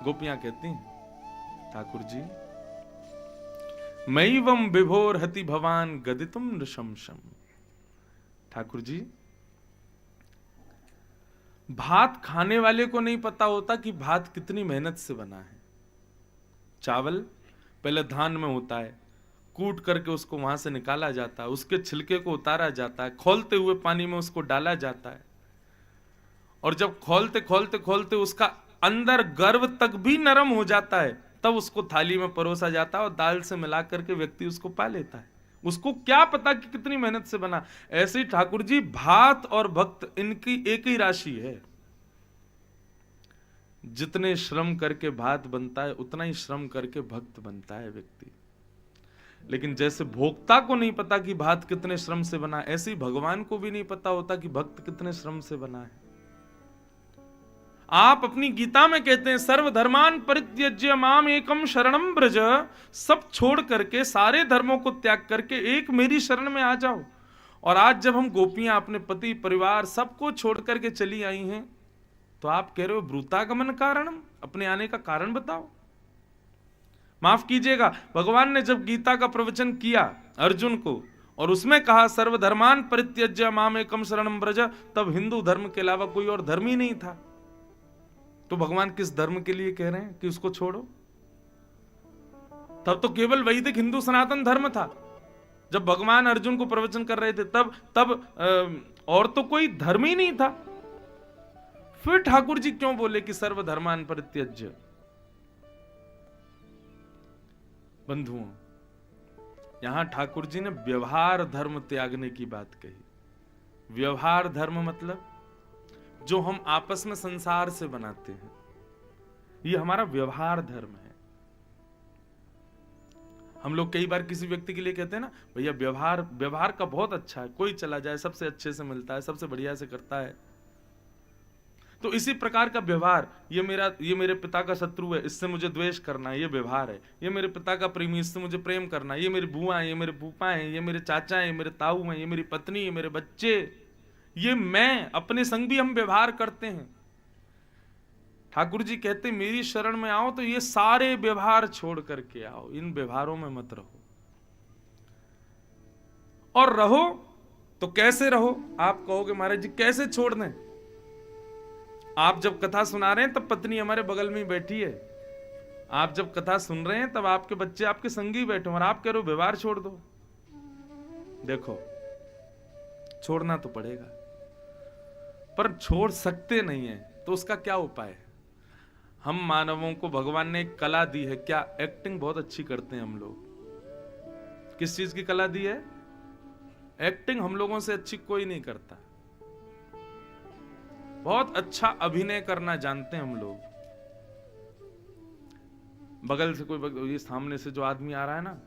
गोपियां कहती हैं, ठाकुर जी, मैवं विभोर्हति भवान गदितुं नृशंसम्। ठाकुर जी, भात खाने वाले को नहीं पता होता कि भात कितनी मेहनत से बना है। चावल पहले धान में होता है, कूट करके उसको वहां से निकाला जाता है, उसके छिलके को उतारा जाता है, खौलते हुए पानी में उसको डाला जाता है, और जब खोलते खोलते खोलते उसका अंदर गर्भ तक भी नरम हो जाता है, तब उसको थाली में परोसा जाता है और दाल से मिला करके व्यक्ति उसको पा लेता है। उसको क्या पता कि कितनी मेहनत से बना। ऐसे ही ठाकुर जी, भात और भक्त इनकी एक ही राशि है। जितने श्रम करके भात बनता है उतना ही श्रम करके भक्त बनता है व्यक्ति। लेकिन जैसे भोक्ता को नहीं पता कि भात कितने श्रम से बना, ऐसे ही भगवान को भी नहीं पता होता कि भक्त कितने श्रम से बना है। आप अपनी गीता में कहते हैं सर्वधर्मान परित्यज्य माम एकम शरणम ब्रज, सब छोड़ करके, सारे धर्मों को त्याग करके एक मेरी शरण में आ जाओ। और आज जब हम गोपियां अपने पति परिवार सबको छोड़ करके चली आई हैं, तो आप कह रहे हो ब्रूतागमन कारणम, अपने आने का कारण बताओ। माफ कीजिएगा, भगवान ने जब गीता का प्रवचन किया अर्जुन को और उसमें कहा सर्वधर्मान परित्यज्य माम एकम शरणम ब्रज, तब हिंदू धर्म के अलावा कोई और धर्म ही नहीं था। तो भगवान किस धर्म के लिए कह रहे हैं कि उसको छोड़ो? तब तो केवल वैदिक हिंदू सनातन धर्म था। जब भगवान अर्जुन को प्रवचन कर रहे थे तब और तो कोई धर्म ही नहीं था। फिर ठाकुर जी क्यों बोले कि सर्वधर्मान परित्यज्य? बंधुओं, यहां ठाकुर जी ने व्यवहार धर्म त्यागने की बात कही। व्यवहार धर्म मतलब जो हम आपस में संसार से बनाते हैं, ये हमारा व्यवहार धर्म है। हम लोग कई बार किसी व्यक्ति के लिए कहते हैं ना, भैया व्यवहार का बहुत अच्छा है, कोई चला जाए सबसे अच्छे से मिलता है, सबसे बढ़िया से करता है। तो इसी प्रकार का व्यवहार, ये मेरे पिता का शत्रु है, इससे मुझे द्वेष करना है, ये व्यवहार है। ये मेरे पिता का प्रेमी, इससे मुझे प्रेम करना है। ये मेरी बुआ है, ये मेरे फूफा हैं, ये मेरे चाचा हैं, ये मेरे ताऊ हैं, ये मेरी पत्नी, ये मेरे बच्चे, ये मैं, अपने संग भी हम व्यवहार करते हैं। ठाकुर जी कहते मेरी शरण में आओ तो ये सारे व्यवहार छोड़ करके आओ, इन व्यवहारों में मत रहो। और रहो तो कैसे रहो? आप कहोगे महाराज जी कैसे छोड़ दें? आप जब कथा सुना रहे हैं तब पत्नी हमारे बगल में बैठी है, आप जब कथा सुन रहे हैं तब आपके बच्चे आपके संगी बैठे और आप कह रहे हो व्यवहार छोड़ दो। देखो, छोड़ना तो पड़ेगा, पर छोड़ सकते नहीं है, तो उसका क्या उपाय है? हम मानवों को भगवान ने एक कला दी है। क्या? एक्टिंग बहुत अच्छी करते हैं हम लोग। किस चीज की कला दी है? एक्टिंग हम लोगों से अच्छी कोई नहीं करता। बहुत अच्छा अभिनय करना जानते हैं हम लोग। बगल से कोई, ये सामने से जो आदमी आ रहा है ना,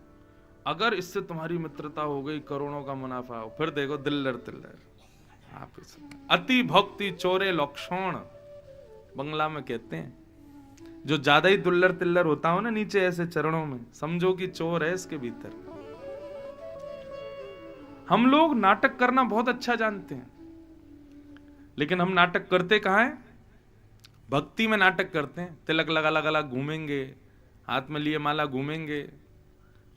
अगर इससे तुम्हारी मित्रता हो गई, करोड़ों का मुनाफा हो, फिर देखो दिल्लर तिल्लर। आप अति भक्ति चोरे लक्षण बंगला में कहते हैं। जो ज्यादा ही दुल्लर तिल्लर होता हो ना नीचे ऐसे चरणों में, समझो कि चोर है इसके भीतर। हम लोग नाटक करना बहुत अच्छा जानते हैं, लेकिन हम नाटक करते कहां हैं? भक्ति में नाटक करते हैं। तिलक लगा लगा लगा घूमेंगे, हाथ में लिए माला घूमेंगे,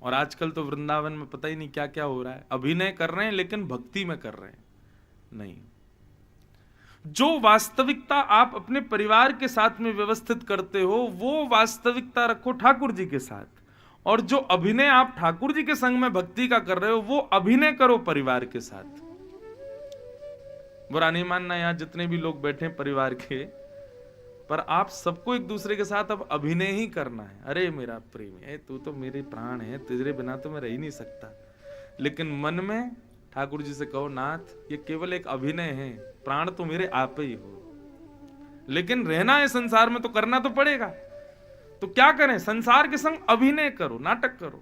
और आजकल तो वृंदावन में पता ही नहीं क्या क्या हो रहा है। अभिनय कर रहे हैं लेकिन भक्ति में कर रहे हैं नहीं। जो वास्तविकता आप अपने परिवार के साथ में व्यवस्थित करते हो, वो वास्तविकता रखो ठाकुर जी के साथ, और जो अभिनय आप ठाकुर जी के संग में भक्ति का कर रहे हो, वो अभिनय करो परिवार के साथ। बुरा नहीं मानना, यहां जितने भी लोग बैठे परिवार के, पर आप सबको एक दूसरे के साथ अब अभिनय ही करना है। अरे मेरा प्रेमी है, तू तो मेरे प्राण है, तेरे बिना तो मैं रह ही नहीं सकता। लेकिन मन में ठाकुर जी से कहो, नाथ ये केवल एक अभिनय है, प्राण तो मेरे आप ही हो, लेकिन रहना है संसार में तो करना तो पड़ेगा। तो क्या करें? संसार के संग अभिनय करो, नाटक करो,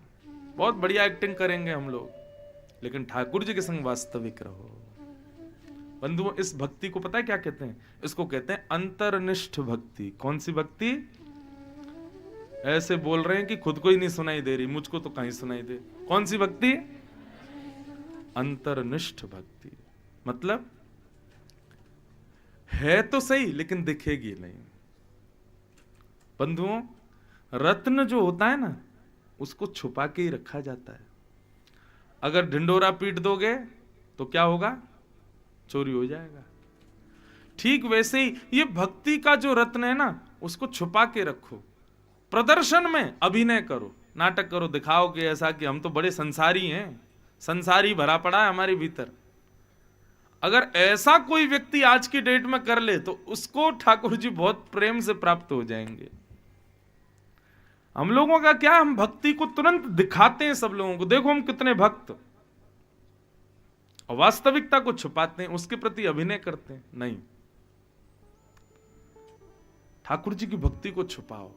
बहुत बढ़िया एक्टिंग करेंगे हम लोग, लेकिन ठाकुर जी के संग वास्तविक रहो। बंधुओं, इस भक्ति को पता है क्या कहते हैं? इसको कहते हैं अंतर्निष्ठ भक्ति। कौन सी भक्ति? ऐसे बोल रहे हैं कि खुद को ही नहीं सुनाई दे रही, मुझको तो कहीं सुनाई दे। कौन सी भक्ति? अंतर्निष्ठ भक्ति। मतलब है तो सही लेकिन दिखेगी नहीं। बंधुओं, रत्न जो होता है ना, उसको छुपा के ही रखा जाता है। अगर ढिंडोरा पीट दोगे तो क्या होगा? चोरी हो जाएगा। ठीक वैसे ही ये भक्ति का जो रत्न है ना, उसको छुपा के रखो। प्रदर्शन में अभिनय करो, नाटक करो, दिखाओ कि ऐसा कि हम तो बड़े संसारी हैं, संसारी भरा पड़ा है हमारे भीतर। अगर ऐसा कोई व्यक्ति आज की डेट में कर ले तो उसको ठाकुर जी बहुत प्रेम से प्राप्त हो जाएंगे। हम लोगों का क्या, हम भक्ति को तुरंत दिखाते हैं सब लोगों को, देखो हम कितने भक्त, और वास्तविकता को छुपाते हैं, उसके प्रति अभिनय करते हैं। नहीं, ठाकुर जी की भक्ति को छुपाओ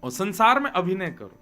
और संसार में अभिनय करो।